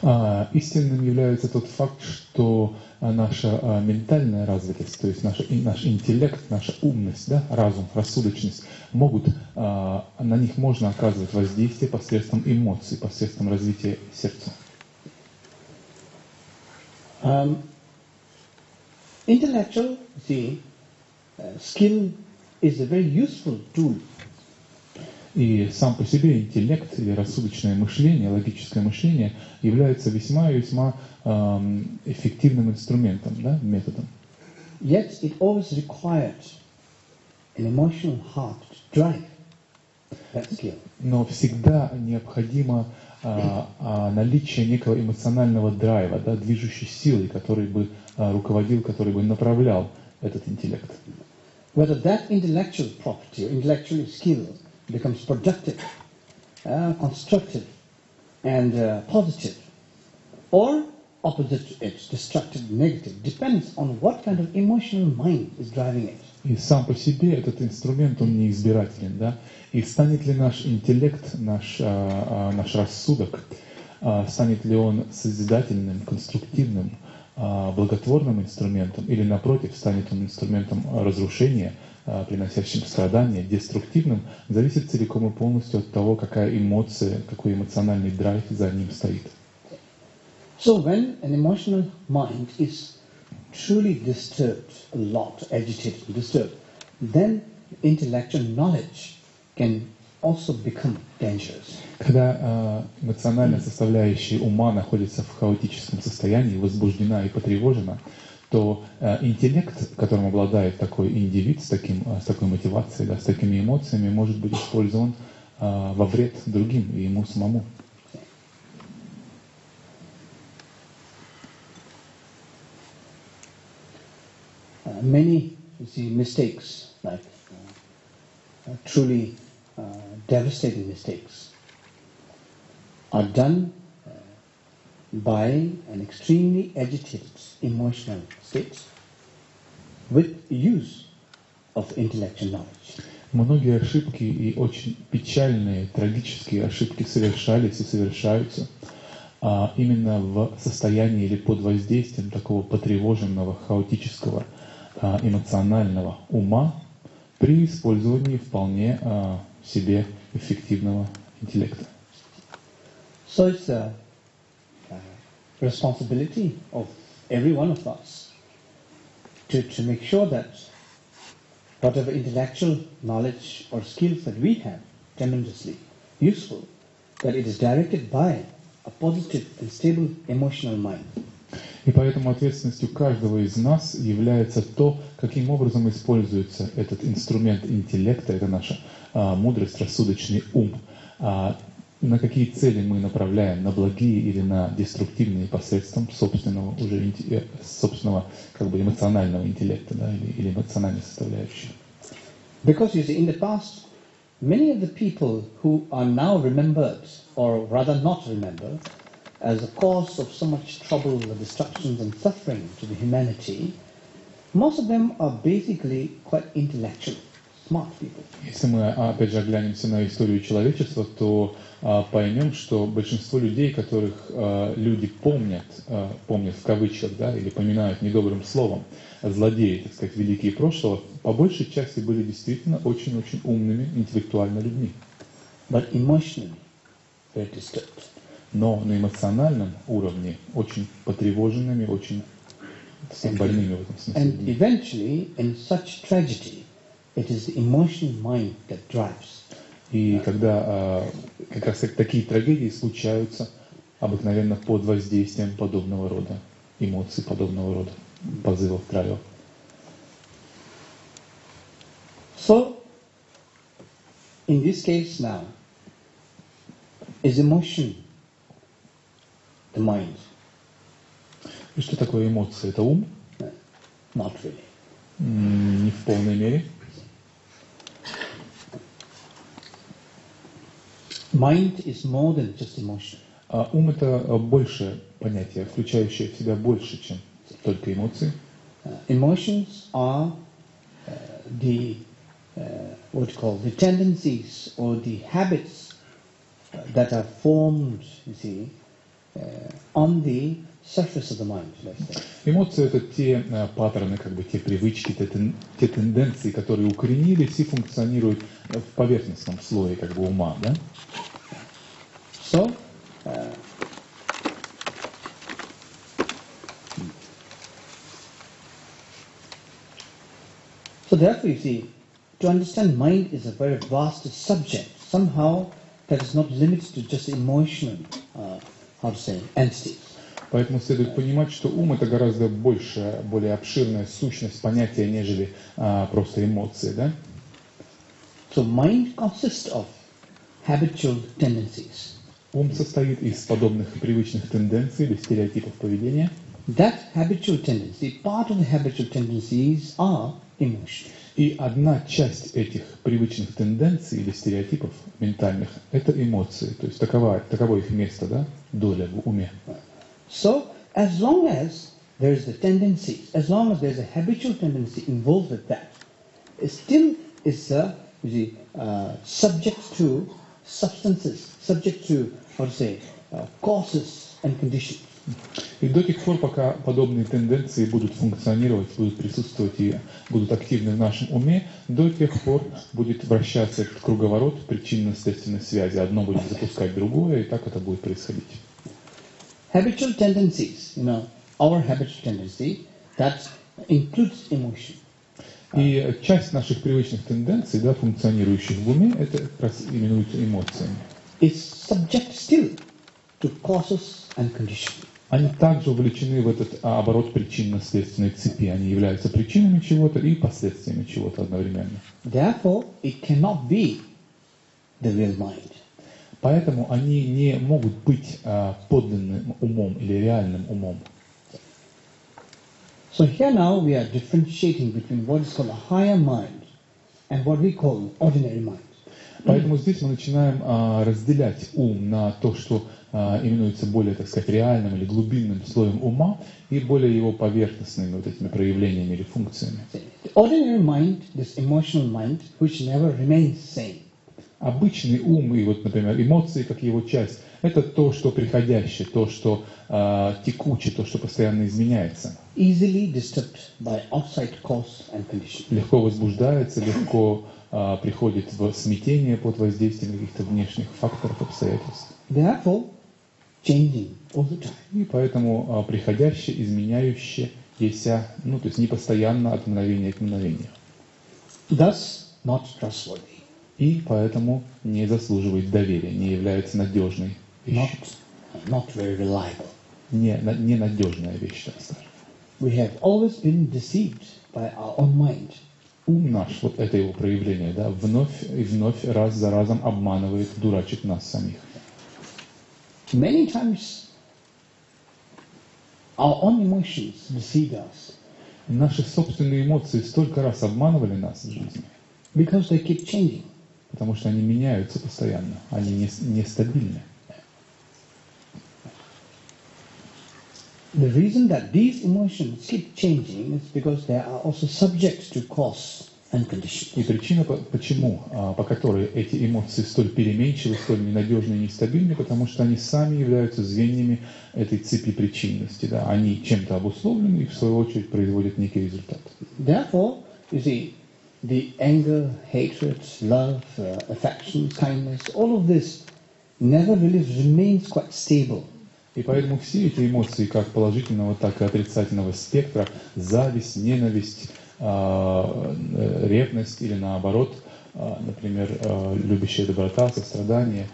Speaker 2: Истинным является тот факт, что наша ментальная развитость, то есть наш интеллект, наша умность, да, разум, рассудочность, на них можно оказывать воздействие посредством эмоций, посредством развития сердца.
Speaker 1: Intellectual, skill is a very useful tool.
Speaker 2: И сам по себе интеллект или рассудочное мышление, логическое мышление является весьма и весьма эффективным инструментом, да, методом.
Speaker 1: Yet it always required an emotional heart to drive that skill.
Speaker 2: Но всегда необходимо наличие некого эмоционального драйва, да, движущей силы, который бы руководил, который бы направлял этот интеллект.
Speaker 1: Whether that intellectual property or intellectual skill becomes productive, constructive, and positive, or opposite to it, destructive, negative, depends on what kind of emotional mind is driving it.
Speaker 2: И сам по себе этот инструмент, он неизбирателен, да? И станет ли наш интеллект, наш рассудок, станет ли он созидательным, конструктивным, благотворным инструментом, или напротив, станет он инструментом разрушения, приносящим страдания, деструктивным, зависит целиком и полностью от того, какая эмоция, какой эмоциональный драйв за ним стоит.
Speaker 1: So when an emotional mind is truly disturbed, a lot agitated and disturbed, then intellectual knowledge can also become dangerous.
Speaker 2: Когда эмоциональная составляющая ума находится в хаотическом состоянии, возбуждена и потревожена, то интеллект, которым обладает такой индивид, с такой мотивацией, да, с такими эмоциями, может быть использован во вред другим и ему самому.
Speaker 1: Many mistakes, like truly devastating mistakes, are done by an extremely agitated emotional state with use of intellectual knowledge.
Speaker 2: Многие ошибки и очень печальные, трагические ошибки совершались и совершаются именно в состоянии или под воздействием такого потревоженного, хаотического, эмоционального ума при использовании вполне себе эффективного интеллекта.
Speaker 1: So it's a responsibility of every one of us to make sure that whatever intellectual knowledge or skills that we have, tremendously useful, that it is directed by a positive and stable emotional mind.
Speaker 2: И поэтому ответственностью каждого из нас является то, каким образом используется этот инструмент интеллекта, это наша мудрость, рассудочный ум, на какие цели мы направляем, на благие или на деструктивные посредством собственного как бы эмоционального интеллекта, да, или эмоциональной составляющей.
Speaker 1: Because you see, in the past, many of the people who are now remembered, or rather not remembered, as a cause of so much trouble, destruction and suffering to the humanity, most of them are basically quite intellectual, smart people.
Speaker 2: Если мы, опять же, оглянемся на историю человечества, то поймем, что большинство людей, которых люди помнят в кавычках, да, или поминают недобрым словом, злодеи, так сказать, великие прошлого, по большей части были действительно очень-очень умными, интеллектуальными людьми.
Speaker 1: But emotionally, very disturbed.
Speaker 2: Но на эмоциональном уровне очень потревоженными, очень больными в этом смысле.
Speaker 1: And eventually, in such tragedy, it is the emotional mind that drives.
Speaker 2: И когда как раз такие трагедии случаются обыкновенно под воздействием подобного рода эмоций, подобного рода позывов, драйвов.
Speaker 1: So, in this case now, is emotion the mind?
Speaker 2: И что такое эмоции? Это ум?
Speaker 1: Not really.
Speaker 2: Не в полной мере.
Speaker 1: Mind is more than just emotion.
Speaker 2: Ум — это большее понятие, включающее в себя больше, чем только эмоции.
Speaker 1: Emotions are the tendencies or the habits that are formed, you see, on the surface of the mind, let's say.
Speaker 2: Эмоции — это те паттерны, как бы те привычки, те тенденции, которые укоренились и функционируют в поверхностном слое как бы ума, да?
Speaker 1: So, therefore, you see, to understand mind is a very vast subject. Somehow, that is not limited to just emotional, entities.
Speaker 2: Поэтому следует понимать, что ум — это гораздо большая, более обширная сущность понятия, нежели просто эмоции, да?
Speaker 1: So mind consists of habitual tendencies.
Speaker 2: Ум состоит из подобных привычных тенденций или стереотипов поведения.
Speaker 1: That habitual tendency, part of the habitual tendencies are emotions.
Speaker 2: И одна часть этих привычных тенденций или стереотипов ментальных — это эмоции. То есть таково их место, да, доля в уме.
Speaker 1: So, as long as there is the tendencies, as long as there is a habitual tendency involved with that, it still is subject to substances, subject to, causes and conditions.
Speaker 2: И до тех пор, пока подобные тенденции будут функционировать, будут присутствовать и будут активны в нашем уме, до тех пор будет вращаться этот круговорот причинно-следственной связи. Одно будет запускать другое, и так это будет происходить.
Speaker 1: Habitual tendencies, our habitual tendency, that includes emotion.
Speaker 2: И часть наших привычных тенденций, да, функционирующих в уме, это как раз именуется эмоциями.
Speaker 1: It's subject still to causes and conditions.
Speaker 2: Они также увлечены в этот оборот причинно-следственной цепи. Они являются причинами чего-то и последствиями чего-то одновременно.
Speaker 1: Therefore, it cannot be the real mind.
Speaker 2: Поэтому они не могут быть подданным умом или реальным умом.
Speaker 1: So here now we are differentiating between what is called a higher mind and what we call ordinary mind.
Speaker 2: Поэтому здесь мы начинаем разделять ум на то, что именуется более, так сказать, реальным или глубинным слоем ума, и более его поверхностными вот этими проявлениями или функциями.
Speaker 1: The ordinary mind, this emotional mind, which never remains same.
Speaker 2: Обычный ум и вот, например, эмоции, как его часть, это то, что приходящее, то, что текучее, то, что постоянно изменяется.
Speaker 1: Easily disturbed by outside cause and condition.
Speaker 2: Легко возбуждается, легко приходит в смятение под воздействием каких-то внешних факторов, обстоятельств.
Speaker 1: Therefore, changing all the time.
Speaker 2: И поэтому приходящее, изменяющее, еся, то есть непостоянно от мгновения к мгновению.
Speaker 1: Thus, not trustworthy.
Speaker 2: И поэтому не заслуживает доверия, не является надежной вещью.
Speaker 1: Not very reliable.
Speaker 2: Ненадежная вещь, так скажем.
Speaker 1: We have always been deceived by our own mind.
Speaker 2: Ум наш, вот это его проявление, да, вновь и вновь, раз за разом обманывает, дурачит нас самих.
Speaker 1: Many times, our own emotions deceive us.
Speaker 2: Наши собственные эмоции столько раз обманывали нас в жизни.
Speaker 1: Because they keep changing.
Speaker 2: Потому что они меняются постоянно, они нестабильны.
Speaker 1: The reason that these emotions keep changing is because they are also subject to cause and condition.
Speaker 2: И причина, по которой эти эмоции столь переменчивы, столь ненадежны и нестабильны, потому что они сами являются звеньями этой цепи причинности. Да? Они чем-то обусловлены и, в свою очередь, производят некий результат.
Speaker 1: Therefore, you see, the anger, hatred, love, affection, kindness, all of this never really remains quite stable.
Speaker 2: И поэтому все эти эмоции, как положительного, так и отрицательного спектра, зависть, ненависть, ревность или наоборот, например, любящая доброта, сострадание,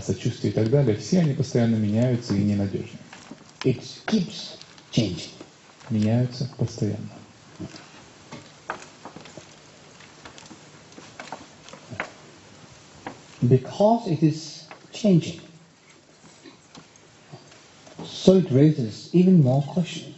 Speaker 2: сочувствие и так далее, все они постоянно меняются и ненадежны.
Speaker 1: It keeps changing.
Speaker 2: Меняются постоянно.
Speaker 1: Because it is changing, so it raises even more questions.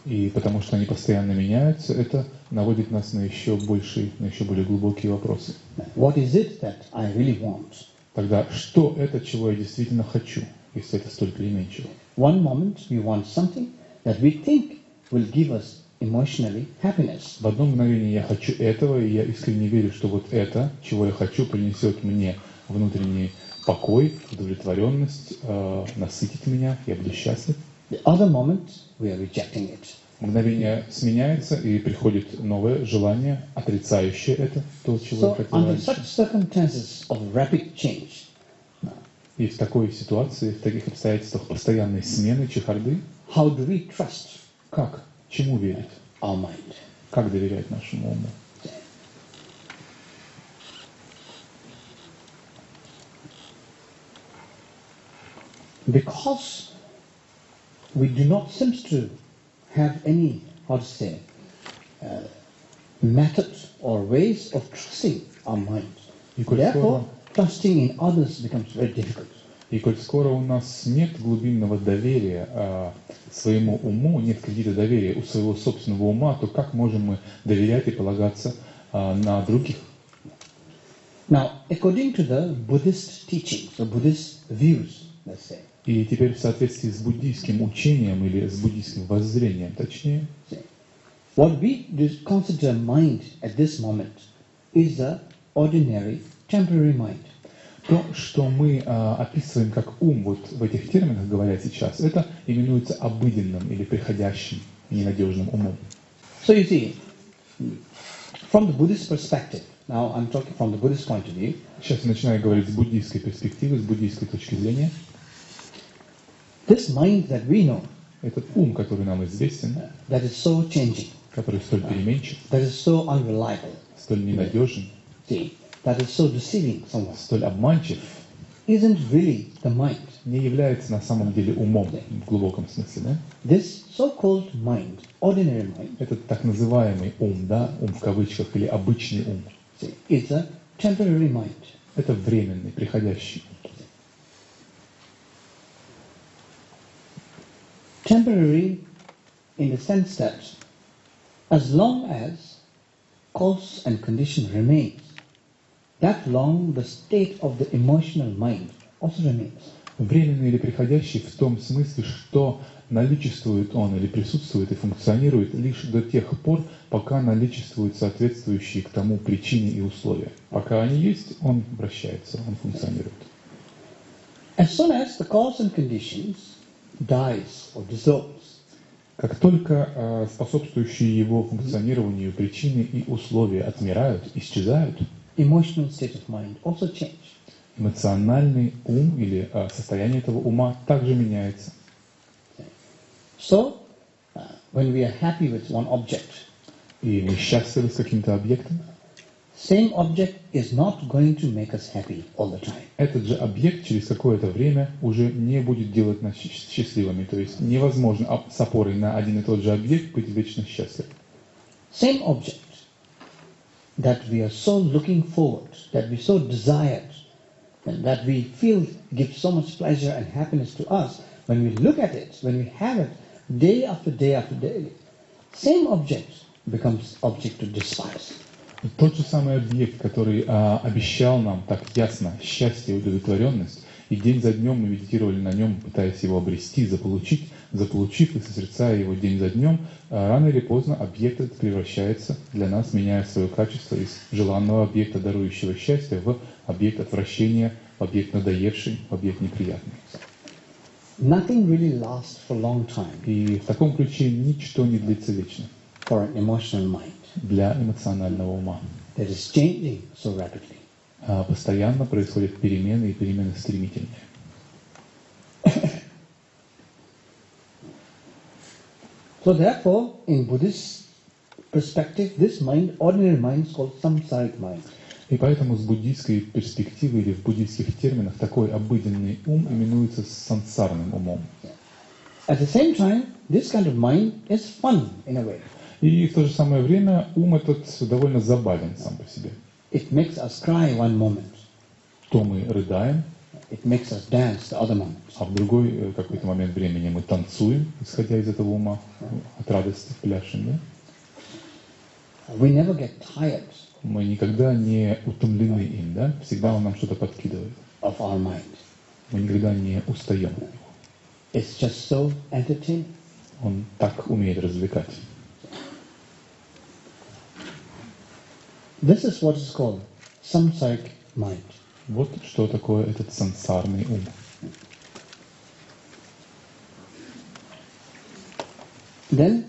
Speaker 2: И потому что они постоянно меняются, это наводит нас на еще более глубокие вопросы.
Speaker 1: What is it that I really want?
Speaker 2: Тогда что это, чего я действительно хочу, если это столь переменчиво?
Speaker 1: One moment we want something that we think will give us emotionally happiness.
Speaker 2: В одно мгновение я хочу этого, и я искренне верю, что вот это, чего я хочу, принесет мне внутренний покой, удовлетворенность, насытить меня, я буду счастлив.
Speaker 1: The other moment, we are rejecting it.
Speaker 2: Мгновение сменяется, и приходит новое желание, отрицающее это, то, чего я
Speaker 1: So,
Speaker 2: хотел
Speaker 1: under
Speaker 2: раньше.
Speaker 1: such circumstances of rapid change,
Speaker 2: И в такой ситуации, в таких обстоятельствах постоянной смены, чехарды,
Speaker 1: how do we trust
Speaker 2: как, чему верить,
Speaker 1: our mind?
Speaker 2: как доверять нашему уму?
Speaker 1: Because we do not seem to have any, how to say, method or ways of trusting our mind.
Speaker 2: И коль
Speaker 1: Therefore,
Speaker 2: скоро-
Speaker 1: trusting in others becomes very difficult.
Speaker 2: И коль скоро у нас нет глубинного доверия своему уму, нет кредита доверия у своего собственного ума, то как можем мы доверять и полагаться на других?
Speaker 1: Now, according to the Buddhist teachings, the Buddhist views, let's say,
Speaker 2: И теперь в соответствии с буддийским учением или с буддийским воззрением, точнее,
Speaker 1: what we consider mind at this moment is the ordinary, temporary mind.
Speaker 2: то, что мы описываем как ум, вот в этих терминах говоря сейчас, это именуется обыденным или приходящим, ненадежным умом.
Speaker 1: So you see, from the Buddhist perspective, now I'm talking from the Buddhist point of view,
Speaker 2: Сейчас я начинаю говорить с буддийской перспективы, с буддийской точки зрения.
Speaker 1: this mind that we know,
Speaker 2: Этот ум, который нам известен,
Speaker 1: that is so changing,
Speaker 2: который столь переменчив,
Speaker 1: that is so unreliable,
Speaker 2: столь ненадежен,
Speaker 1: see, that is so deceiving someone,
Speaker 2: столь обманчив,
Speaker 1: isn't really the mind.
Speaker 2: не является на самом деле умом в глубоком смысле. Да?
Speaker 1: This so-called mind, ordinary mind,
Speaker 2: Этот так называемый ум, да, ум в кавычках или обычный ум,
Speaker 1: see, is a temporary mind.
Speaker 2: это временный, приходящий.
Speaker 1: Temporary in the sense that as long as cause and condition remains, that long the state of the emotional mind also remains.
Speaker 2: Временный или приходящий в том смысле, что наличествует он или присутствует и функционирует лишь до тех пор, пока наличествуют соответствующие к тому причины и условия. Пока они есть, он вращается, он функционирует.
Speaker 1: As soon as the cause and conditions dies or dissolves,
Speaker 2: Как только способствующие его функционированию причины и условия отмирают, исчезают,
Speaker 1: emotional state of mind also change.
Speaker 2: эмоциональный ум или состояние этого ума также меняется.
Speaker 1: So, when we are happy with one object,
Speaker 2: И мы счастливы с каким-то объектом.
Speaker 1: same object is not going to make us happy all the time.
Speaker 2: Этот же объект через какое-то время уже не будет делать нас счастливыми. То есть невозможно с опорой на один и тот же объект быть вечно счастливым.
Speaker 1: Same object that we are so looking forward, that we so desired, and that we feel gives so much pleasure and happiness to us, when we look at it, when we have it, day after day after day, same object becomes object to despise.
Speaker 2: Тот же самый объект, который обещал нам так ясно счастье и удовлетворенность, и день за днем мы медитировали на нем, пытаясь его обрести, заполучив и созерцая его день за днем, рано или поздно объект этот превращается для нас, меняя свое качество из желанного объекта, дарующего счастье, в объект отвращения, в объект надоевший, в объект неприятный.
Speaker 1: Nothing really lasts for a long time
Speaker 2: И в таком ключе ничто не длится вечно
Speaker 1: for an emotional mind
Speaker 2: для эмоционального ума.
Speaker 1: that is changing so rapidly.
Speaker 2: Постоянно происходят перемены, и перемены стремительные.
Speaker 1: So therefore, in Buddhist perspective, this mind, ordinary mind, is called samsaric mind.
Speaker 2: И поэтому с буддийской перспективы или в буддийских терминах такой обыденный ум именуется сансарным умом.
Speaker 1: At the same time, this kind of mind is fun in a way.
Speaker 2: И в то же самое время ум этот довольно забавен сам по себе.
Speaker 1: It makes us cry one moment.
Speaker 2: То мы рыдаем,
Speaker 1: It makes us dance the other moment.
Speaker 2: а в другой какой-то момент времени мы танцуем, исходя из этого ума, от радости пляшем. Да?
Speaker 1: We never get tired
Speaker 2: Мы никогда не утомлены им, да? Всегда он нам что-то подкидывает.
Speaker 1: of our mind.
Speaker 2: Мы никогда не устаем.
Speaker 1: It's just so entertaining.
Speaker 2: Он так умеет развлекать.
Speaker 1: This is what is called samsaric mind.
Speaker 2: Вот что такое этот сансарный ум.
Speaker 1: Then,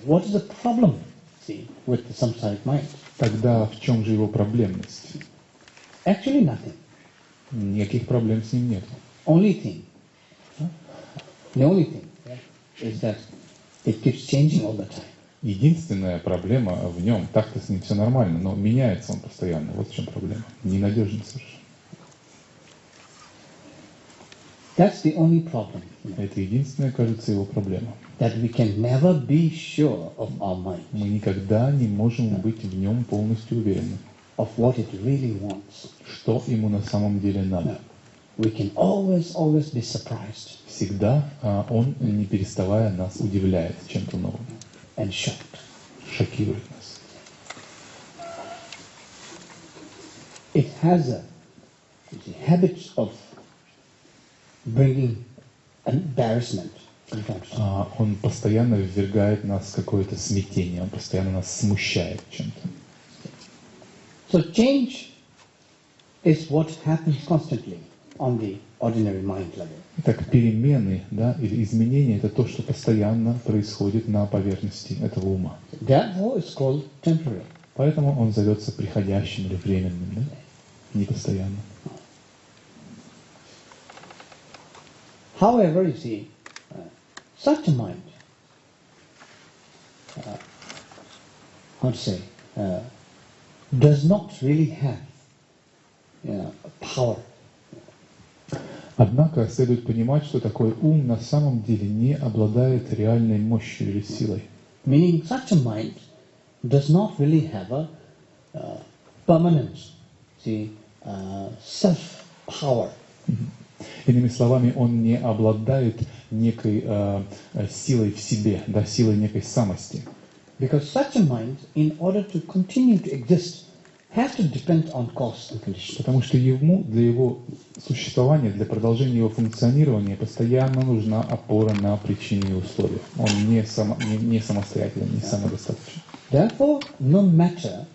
Speaker 1: what is the problem, see, with the samsaric mind?
Speaker 2: Тогда в чем же его проблемность?
Speaker 1: Actually nothing.
Speaker 2: Никаких проблем с ним нет.
Speaker 1: Only thing, the only thing is that it keeps changing all the time.
Speaker 2: Единственная проблема в нем, так-то с ним все нормально, но меняется он постоянно. Вот в чем проблема. Ненадежен совершенно.
Speaker 1: That's the only problem.
Speaker 2: Это единственная, кажется, его проблема.
Speaker 1: That we can never be sure of our mind,
Speaker 2: Мы никогда не можем быть в нем полностью уверены,
Speaker 1: of what it really wants.
Speaker 2: что ему на самом деле надо.
Speaker 1: We can always be surprised
Speaker 2: Всегда он, не переставая, нас удивляет чем-то новым,
Speaker 1: and shocked.
Speaker 2: шокирует нас.
Speaker 1: It has a habit of bringing embarrassment sometimes.
Speaker 2: Он постоянно ввергает нас в какое-то смятение, он постоянно нас смущает чем-то.
Speaker 1: So change is what happens constantly on the ordinary mind level.
Speaker 2: Итак, перемены, да, или изменения — это то, что постоянно происходит на поверхности этого ума.
Speaker 1: Therefore, it's called temporary.
Speaker 2: Поэтому он зовется приходящим или временным, да? Не постоянно.
Speaker 1: However, you see, such a mind, how to say, does not really have power.
Speaker 2: Однако следует понимать, что такой ум на самом деле не обладает реальной мощью или силой.
Speaker 1: Meaning, such a mind does not really have a permanent, self-power.
Speaker 2: Иными словами, он не обладает некой силой в себе, да, силой некой самости.
Speaker 1: Because such a mind, in order to continue to exist, has to depend on cause and condition.
Speaker 2: Потому что ему, для его существования, для продолжения его функционирования постоянно нужна опора на причины и условия. Он не самостоятелен, не самодостаточен.
Speaker 1: Therefore, no matter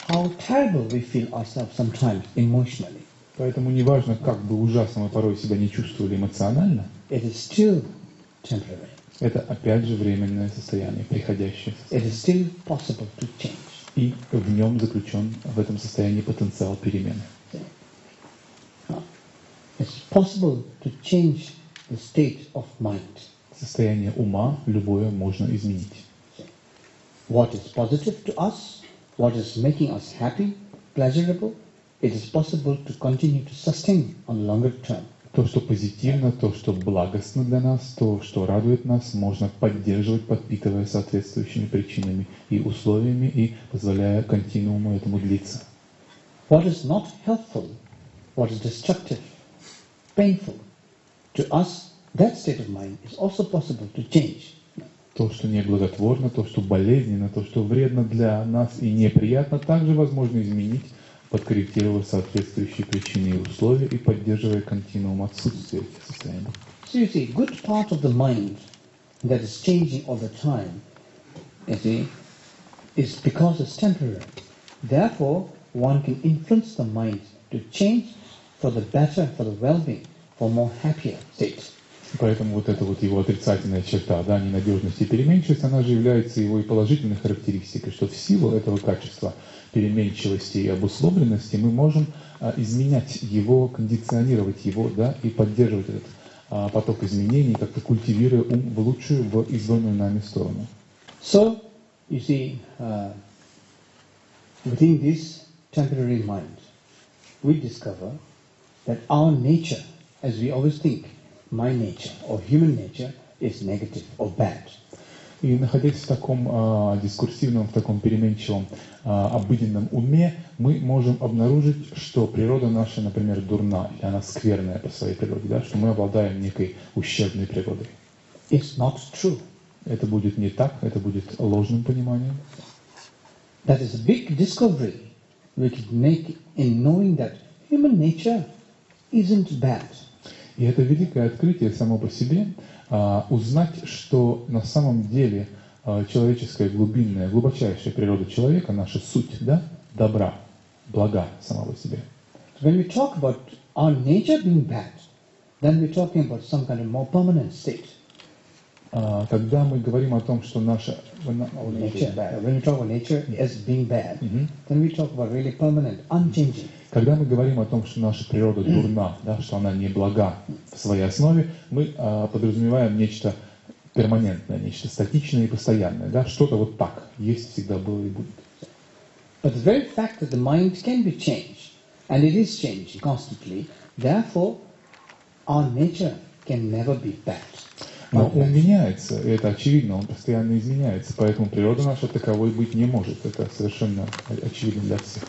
Speaker 1: how terrible we feel ourselves sometimes emotionally,
Speaker 2: Поэтому неважно, как бы ужасно мы порой себя не чувствовали эмоционально,
Speaker 1: it is still temporary.
Speaker 2: это опять же временное состояние, приходящее
Speaker 1: It
Speaker 2: состояние.
Speaker 1: is still possible to change.
Speaker 2: И в нем заключен, в этом состоянии, потенциал перемены.
Speaker 1: It's possible to change the state of mind.
Speaker 2: Состояние ума любое можно изменить.
Speaker 1: What is positive to us, what is making us happy, pleasurable, it is possible to continue to sustain on longer term.
Speaker 2: То, что позитивно, то, что благостно для нас, то, что радует нас, можно поддерживать, подпитывая соответствующими причинами и условиями, и позволяя континууму этому длиться.
Speaker 1: What is not helpful, what is destructive, painful to us, that state of mind is also possible to change.
Speaker 2: То, что неблаготворно, то, что болезненно, то, что вредно для нас и неприятно, также возможно изменить, подкорректировав соответствующие причины и условия и поддерживая континуум отсутствия этих состояний.
Speaker 1: So you see, good part of the mind that is changing all the time, you see, is because it's temporary. Therefore, one can influence the mind to change for the better, for the well-being, for more happier state.
Speaker 2: Поэтому вот эта вот его отрицательная черта, да, ненадежность и переменчивость, она же является его и положительной характеристикой, что в силу этого качества переменчивости и обусловленности мы можем изменять его, кондиционировать его, да, и поддерживать этот поток изменений, как-то культивируя ум в лучшую, в избранную нами сторону.
Speaker 1: So, you see, within this temporary mind, we discover that our nature, as we always think, my nature or human nature is negative or bad.
Speaker 2: И находясь в таком дискурсивном, в таком переменчивом, обыденном уме, мы можем обнаружить, что природа наша, например, дурна, или она скверная по своей природе, да, что мы обладаем некой ущербной природой.
Speaker 1: It's not true.
Speaker 2: Это будет не так, это будет ложным пониманием.
Speaker 1: That is a big discovery we can make in knowing that human nature isn't bad.
Speaker 2: И это великое открытие само по себе, узнать, что на самом деле человеческая глубинная, глубочайшая природа человека, наша суть, да, добра, блага сама по себе.
Speaker 1: When we talk about our nature being bad, then we're talking about some kind of more permanent state.
Speaker 2: Когда мы говорим о том, что наша
Speaker 1: Nature, when we talk about nature as being bad, then we talk about really permanent, unchanging.
Speaker 2: Когда мы говорим о том, что наша природа дурна, да, что она не блага в своей основе, мы подразумеваем нечто перманентное, нечто статичное и постоянное, да, что-то вот так, есть, всегда было и будет.
Speaker 1: But the very fact that the mind can be changed, and it is changing constantly, therefore our nature can never be bad.
Speaker 2: Но он меняется, и это очевидно, он постоянно изменяется, поэтому природа наша таковой быть не может. Это совершенно очевидно для всех.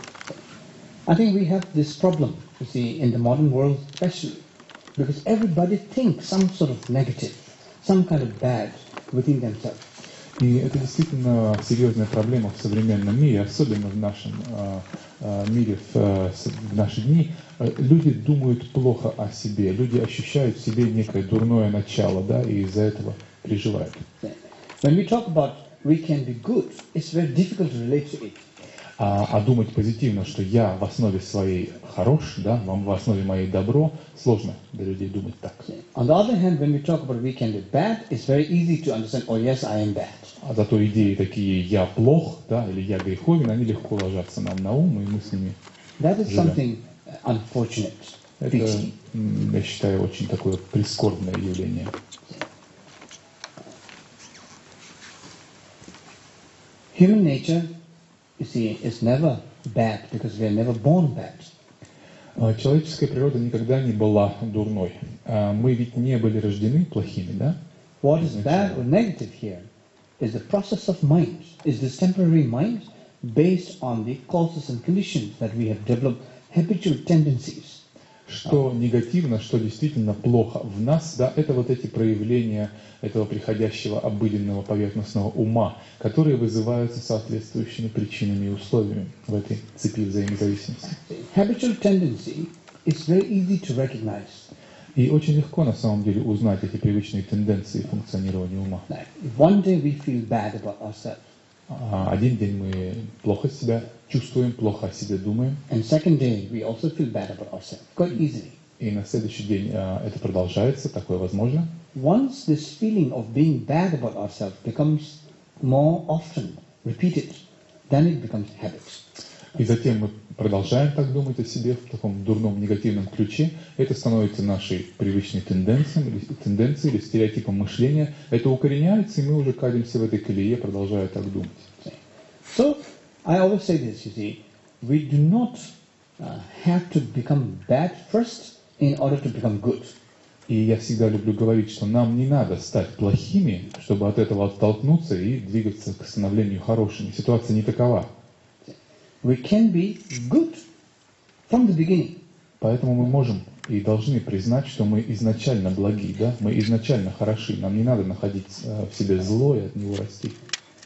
Speaker 1: I think we have this problem, you see, in the modern world especially, because everybody thinks some sort of negative, some kind of bad within themselves.
Speaker 2: И это действительно серьезная проблема в современном мире, особенно в нашем мире в наши дни. Люди думают плохо о себе, люди ощущают в себе некое дурное начало, да, и из-за этого переживают.
Speaker 1: When we talk about we can be good, it's very difficult to relate to it.
Speaker 2: А думать позитивно, что я в основе своей хорош, да, в основе моей добро, сложно для людей думать так.
Speaker 1: On the other hand, when we talk about we can be bad, it's very easy to understand, oh yes, I am bad.
Speaker 2: А зато идеи такие «я плох», да, или «я греховен», они легко ложатся нам на ум, и мы с ними
Speaker 1: That is
Speaker 2: живем.
Speaker 1: something unfortunate.
Speaker 2: Это, я считаю, очень такое прискорбное явление.
Speaker 1: Human nature, you see, is never bad because we are never born bad.
Speaker 2: Человеческая природа никогда не была дурной. Мы ведь не были рождены плохими, да?
Speaker 1: What is bad or negative here is the process of mind, is this temporary mind based on the causes and conditions that we have developed habitual tendencies.
Speaker 2: Что негативно, что действительно плохо в нас, да, это вот эти проявления этого приходящего обыденного поверхностного ума, которые вызываются соответствующими причинами и условиями в этой цепи взаимозависимости.
Speaker 1: Habitual tendency is very easy to recognize.
Speaker 2: И очень легко на самом деле узнать эти привычные тенденции функционирования ума.
Speaker 1: One day we feel bad about ourselves.
Speaker 2: Один день мы плохо себя чувствуем, плохо о себе думаем.
Speaker 1: And second day we also feel bad about ourselves, quite easily.
Speaker 2: И на следующий день это продолжается, такое возможно.
Speaker 1: Once this feeling of being bad about ourselves becomes more often repeated, then it becomes habit.
Speaker 2: И затем мы продолжаем так думать о себе в таком дурном негативном ключе. Это становится нашей привычной тенденцией или стереотипом мышления. Это укореняется, и мы уже катимся в этой колее, продолжая так думать.
Speaker 1: So, I always say this, you see, we do not have to become bad first in order to become good.
Speaker 2: И я всегда люблю говорить, что нам не надо стать плохими, чтобы от этого оттолкнуться и двигаться к становлению хорошими. Ситуация не такова.
Speaker 1: We can be good from the beginning.
Speaker 2: Поэтому мы можем и должны признать, что мы изначально благи, да? Мы изначально хороши. Нам не надо находить в себе зло и от него расти.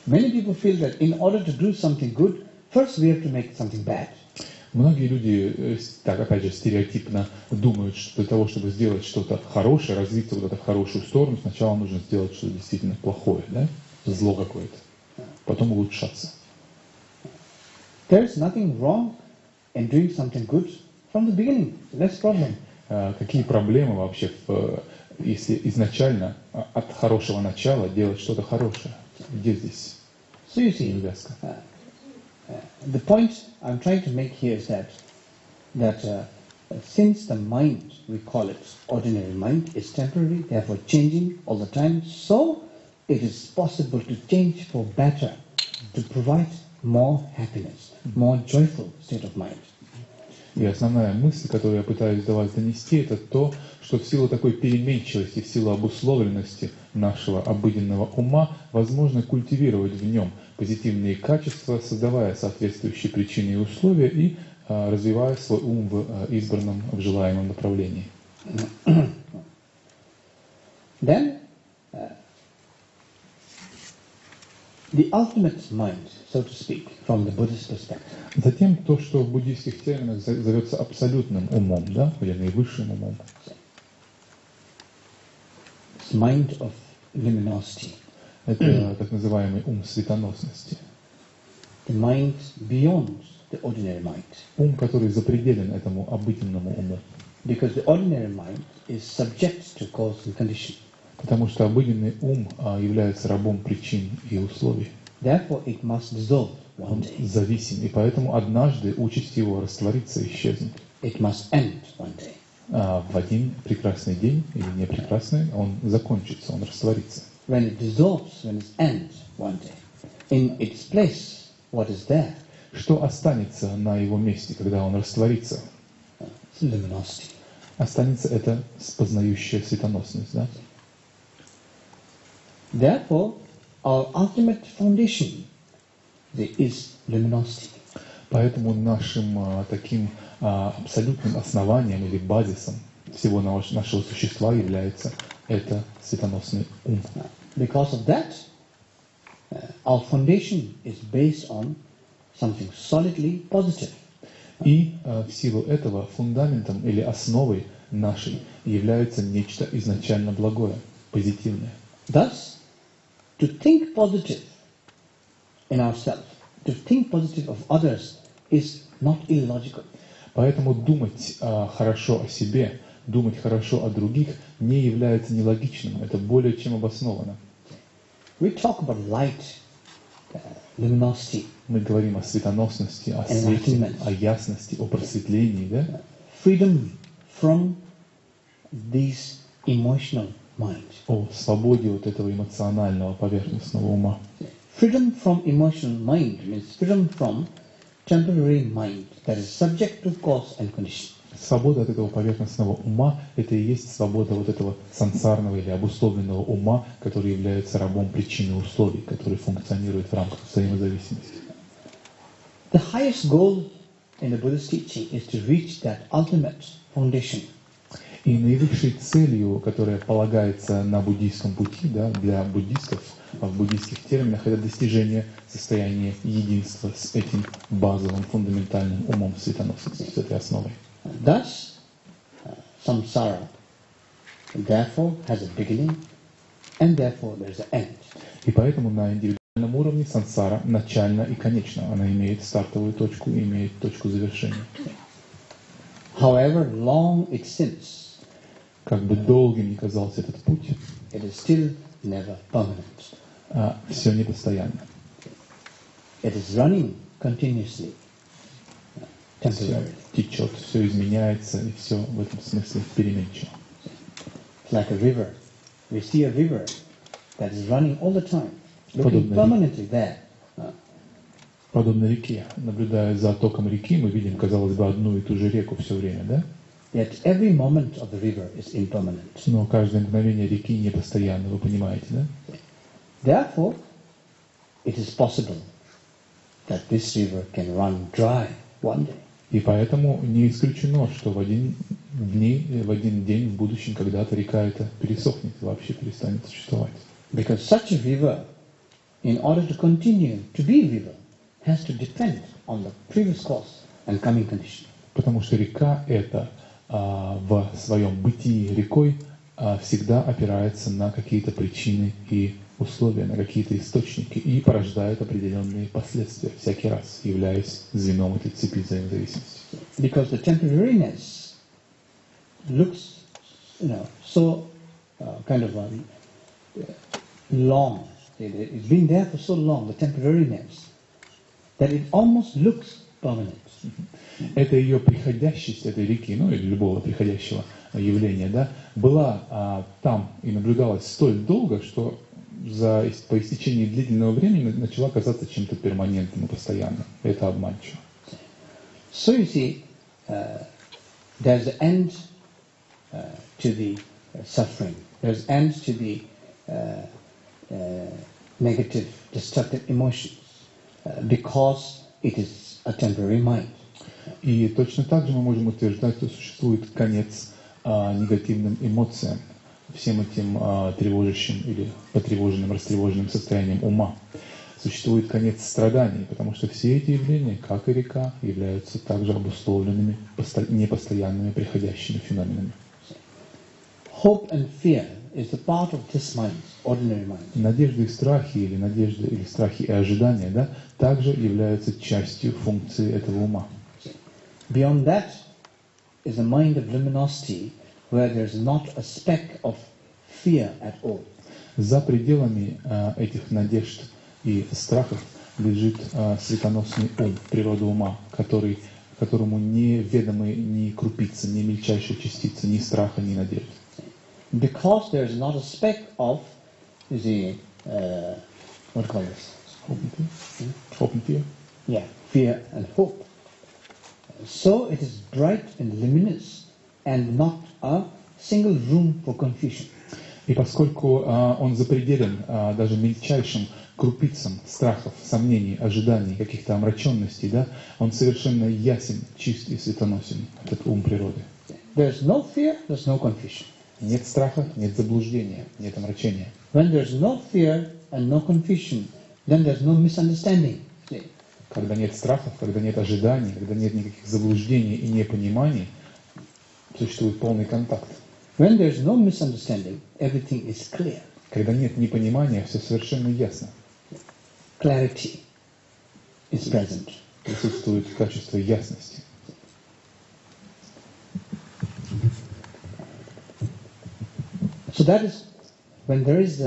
Speaker 1: Many people feel that in order to do something good, first we have to make something bad.
Speaker 2: Многие люди, так опять же, стереотипно думают, что для того, чтобы сделать что-то хорошее, развиться куда-то в хорошую сторону, сначала нужно сделать что-то действительно плохое, да? Зло какое-то. Потом улучшаться.
Speaker 1: There's nothing wrong in doing something good from the beginning. Less problem.
Speaker 2: Какие проблемы вообще, если изначально от хорошего начала делать что-то хорошее? Где здесь неувязка?
Speaker 1: The point I'm trying to make here is that since the mind, we call it ordinary mind, is temporary, therefore changing all the time, so it is possible to change for better, to provide more happiness, more joyful state of mind.
Speaker 2: И основная мысль, которую я пытаюсь до вас донести, это то, что в силу такой переменчивости, в силу обусловленности нашего обыденного ума, возможно культивировать в нем позитивные качества, создавая соответствующие причины и условия и развивая свой ум в избранном, в желаемом направлении.
Speaker 1: Then, the ultimate mind, so to speak, from the Buddhist perspective.
Speaker 2: Затем то, что в буддийских терминах зовется абсолютным умом, да, или наивысшим умом.
Speaker 1: It's mind of luminosity.
Speaker 2: Это так называемый ум светоносности.
Speaker 1: The mind beyond the ordinary mind.
Speaker 2: Ум, который запределен этому обыденному уму.
Speaker 1: Because the ordinary mind is subject to cause and condition.
Speaker 2: Потому что обыденный ум является рабом причин и условий.
Speaker 1: Therefore, it must dissolve one
Speaker 2: Он
Speaker 1: day.
Speaker 2: зависим, и поэтому однажды участь его раствориться, исчезнуть.
Speaker 1: It must end one day.
Speaker 2: В один прекрасный день, или не прекрасный, он закончится, он растворится.
Speaker 1: When it dissolves, when it ends one day, in its place, what is there?
Speaker 2: Что останется на его месте, когда он растворится?
Speaker 1: It's luminosity.
Speaker 2: Останется это познающая светоносность, да?
Speaker 1: Therefore, our ultimate foundation is luminosity.
Speaker 2: Поэтому нашим таким абсолютным основанием или базисом всего нашего существа является это светоносный ум.
Speaker 1: Because of that, our foundation is based on something solidly positive.
Speaker 2: И в силу этого фундаментом или основой нашей является нечто изначально благое, позитивное.
Speaker 1: Thus, to think positive in ourselves, to think positive of others is not illogical.
Speaker 2: Поэтому думать хорошо о себе, думать хорошо о других не является нелогичным, это более чем обосновано.
Speaker 1: We talk about light, luminosity,
Speaker 2: Мы говорим о светоносности, о свете,
Speaker 1: enlightenment,
Speaker 2: о ясности, о просветлении, да?
Speaker 1: freedom from these emotional minds.
Speaker 2: О свободе от этого эмоционального поверхностного ума.
Speaker 1: Freedom from emotional mind means freedom from temporary mind that is subject to cause and condition.
Speaker 2: Свобода от этого поверхностного ума – это и есть свобода вот этого сансарного или обусловленного ума, который является рабом причины условий, который функционирует в рамках взаимозависимости.
Speaker 1: The highest goal in the Buddhist teaching is to reach that ultimate foundation.
Speaker 2: И наивысшей целью, которая полагается на буддийском пути, да, для буддистов, в буддийских терминах, это достижение состояния единства с этим базовым, фундаментальным умом светоносности, с этой основой.
Speaker 1: Thus, samsara, therefore, has a beginning, and therefore there is an end.
Speaker 2: И поэтому на индивидуальном уровне сансара начальна и конечна. Она имеет стартовую точку и имеет точку завершения.
Speaker 1: However long it seems,
Speaker 2: Как бы долгим ни казался этот путь,
Speaker 1: it is still never permanent.
Speaker 2: все непостоянно.
Speaker 1: It is running continuously,
Speaker 2: Все
Speaker 1: temporarily.
Speaker 2: течет, все изменяется, и все в этом смысле переменчиво.
Speaker 1: It's like a river. We see a river that is running all the time, looking
Speaker 2: Подобно
Speaker 1: permanently there.
Speaker 2: Подобно реке. Наблюдая за током реки, мы видим, казалось бы, одну и ту же реку все время, да?
Speaker 1: Yet every moment of the river is impermanent.
Speaker 2: Но каждое мгновение реки непостоянно, вы понимаете, да?
Speaker 1: Therefore, it is possible that this river can run dry one day.
Speaker 2: И поэтому не исключено, что в один день в будущем когда-то река эта пересохнет, вообще перестанет существовать.
Speaker 1: Because such a river, in order to continue to be a river, has to depend on the previous cause and coming condition.
Speaker 2: Потому что река эта в своем бытии рекой всегда опирается на какие-то причины и условия, на какие-то источники и порождает определенные последствия всякий раз, являясь звеном этой цепи взаимозависимости.
Speaker 1: Because the temporariness looks, so kind of long. It's been there for so long, the temporariness, that it almost looks permanent.
Speaker 2: Это ее приходящесть, этой реки, ну или любого приходящего явления, да, была там и наблюдалась столь долго, что по истечении длительного времени начала казаться чем-то перманентным и постоянным. Это обманчиво.
Speaker 1: So you see, there's an end to the suffering. There's an end to the negative, destructive emotions, because it is a temporary mind.
Speaker 2: И точно так же мы можем утверждать, что существует конец негативным эмоциям, всем этим тревожащим или потревоженным, растревоженным состоянием ума. Существует конец страданий, потому что все эти явления, как и река, являются также обусловленными непостоянными приходящими феноменами.
Speaker 1: Hope and fear is a part of this mind, ordinary mind.
Speaker 2: Надежды и страхи, или страхи и ожидания, да, также являются частью функции этого ума.
Speaker 1: Beyond that is a mind of luminosity where there is not a speck of fear at all.
Speaker 2: За пределами этих надежд и страхов лежит светоносный ум, природа ума, которому не ведомы ни крупицы, ни мельчайшие частицы, ни страха, ни надежды.
Speaker 1: Because there is not a speck of, what do you call this?
Speaker 2: Hope and fear.
Speaker 1: Yeah, fear and hope. So it is bright and luminous and not a single room for confusion.
Speaker 2: И поскольку он запределен даже мельчайшим крупицам страхов, сомнений, ожиданий, каких-то омраченностей, да, он совершенно ясен, чист и светоносен, этот ум природы.
Speaker 1: There's no fear, there's no confusion.
Speaker 2: Нет страха, нет заблуждения, нет омрачения.
Speaker 1: When there's no fear and no confusion, then there's no misunderstanding. See?
Speaker 2: Когда нет страхов, когда нет ожиданий, когда нет никаких заблуждений и непониманий, существует полный контакт.
Speaker 1: When there's no misunderstanding, everything is clear.
Speaker 2: Когда нет непонимания, все совершенно ясно.
Speaker 1: Clarity is present.
Speaker 2: Присутствует качество ясности.
Speaker 1: So that is when there is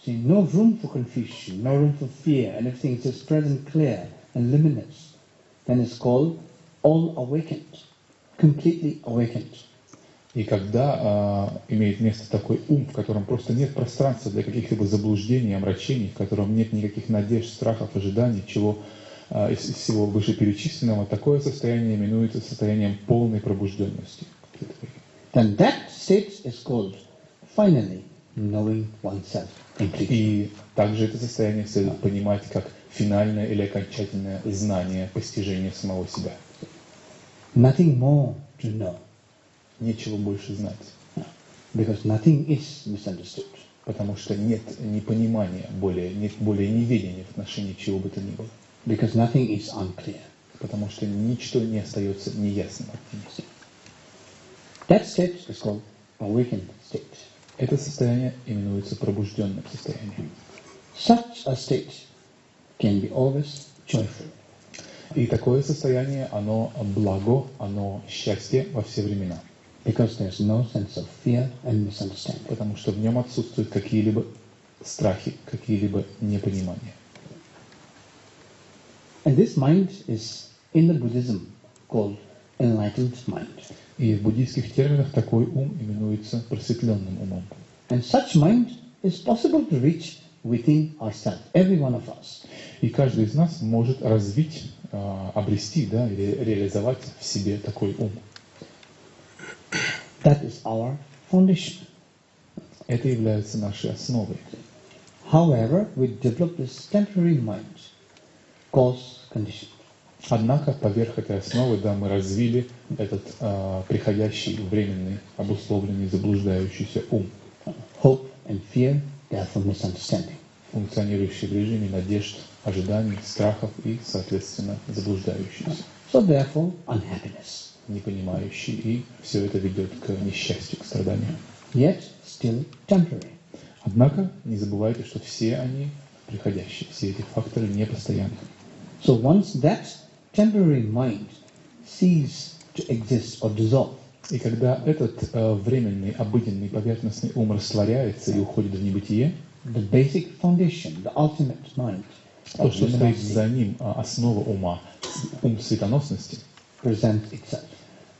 Speaker 1: no room for confusion, no room for fear, and everything is just present, clear, and luminous, then it's called all awakened, completely awakened.
Speaker 2: И когда имеет место такой ум, в котором просто нет пространства для каких-либо заблуждений, омрачений, в котором нет никаких надежд, страхов, ожиданий, чего из всего вышеперечисленного, такое состояние именуется состоянием полной пробужденности.
Speaker 1: Then that state is called finally knowing oneself completely.
Speaker 2: И также это состояние следует понимать как финальное или окончательное знание, постижение самого себя.
Speaker 1: Nothing more to know.
Speaker 2: Нечего больше знать.
Speaker 1: Because nothing is misunderstood.
Speaker 2: Потому что нет непонимания, нет более неведения в отношении чего бы то ни было.
Speaker 1: Because nothing is unclear.
Speaker 2: Потому что ничто не остается неясным.
Speaker 1: That state is called awakened state.
Speaker 2: Это состояние именуется пробужденным состоянием.
Speaker 1: Such a state can be always joyful.
Speaker 2: И такое состояние, оно благо, оно счастье во все времена.
Speaker 1: Because there's no sense of fear and misunderstanding.
Speaker 2: Потому что в нем отсутствуют какие-либо страхи, какие-либо непонимания.
Speaker 1: And this mind is in the Buddhism called enlightened mind.
Speaker 2: И в буддийских терминах такой ум именуется просветленным умом.
Speaker 1: And such mind is possible to reach within ourselves, every one of us.
Speaker 2: И каждый из нас может развить, обрести, да, или реализовать в себе такой ум.
Speaker 1: That is our foundation.
Speaker 2: Это является нашей основой.
Speaker 1: However, we develop this temporary mind, cause condition.
Speaker 2: Однако поверх этой основы, да, мы развили этот приходящий, временный, обусловленный, заблуждающийся ум.
Speaker 1: Hope and fear, therefore misunderstanding.
Speaker 2: Функционирующий в режиме надежд, ожиданий, страхов и, соответственно, заблуждающийся.
Speaker 1: So therefore, unhappiness.
Speaker 2: Непонимающий, и все это ведет к несчастью, к страданию.
Speaker 1: Yet still temporary.
Speaker 2: Однако не забывайте, что все они приходящие, все эти факторы непостоянны.
Speaker 1: So once that temporary mind ceases to exist or dissolve,
Speaker 2: И когда этот временный, обыденный, поверхностный ум растворяется и уходит в небытие,
Speaker 1: the basic foundation, the ultimate mind,
Speaker 2: то, что стоит за ним, основа ума, ум светоносности,
Speaker 1: presents itself.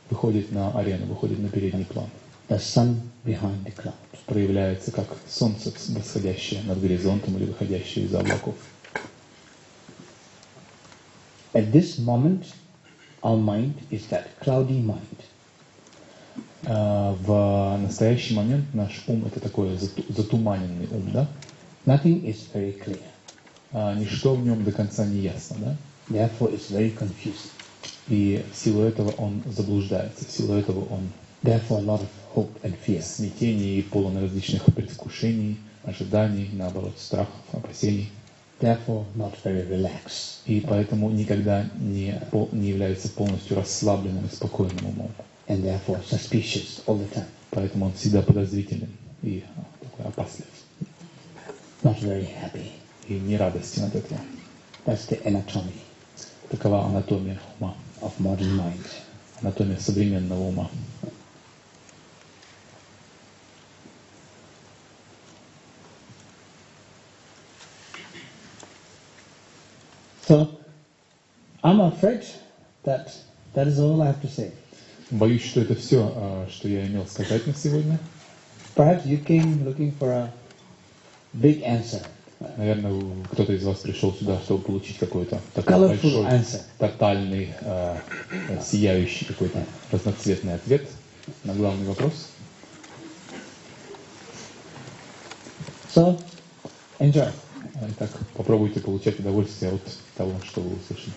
Speaker 2: выходит на арену, выходит на передний план.
Speaker 1: The sun behind the cloud.
Speaker 2: Проявляется как солнце, восходящее над горизонтом или выходящее из облаков.
Speaker 1: At this moment, our mind is that cloudy mind.
Speaker 2: В настоящий момент наш ум это такой затуманенный ум, да?
Speaker 1: Nothing is very clear.
Speaker 2: Ничто в нем до конца не ясно, да?
Speaker 1: Therefore, it's very confusing.
Speaker 2: И в силу этого он заблуждается, в силу этого он
Speaker 1: Therefore, a lot of hope and fear.
Speaker 2: смятений и полон различных предвкушений, ожиданий, наоборот, страхов, опасений.
Speaker 1: Therefore, not very relaxed.
Speaker 2: И поэтому никогда не является полностью расслабленным и спокойным умом.
Speaker 1: And therefore, suspicious all the time.
Speaker 2: Поэтому он всегда подозрителен. и такой опаслив.
Speaker 1: Not very happy.
Speaker 2: И не радостен от этого.
Speaker 1: That's the anatomy
Speaker 2: Такова анатомия ума,
Speaker 1: of modern mind.
Speaker 2: анатомия современного ума.
Speaker 1: So, I'm afraid that is all I have to say.
Speaker 2: Боюсь, что это все, что я имел сказать на сегодня.
Speaker 1: Perhaps you came looking for a big answer.
Speaker 2: Наверное, кто-то из вас пришел сюда, чтобы получить какой-то такой большой, тотальный, сияющий какой-то разноцветный ответ на главный вопрос.
Speaker 1: So, enjoy.
Speaker 2: Итак, попробуйте получать удовольствие от того, что вы услышали.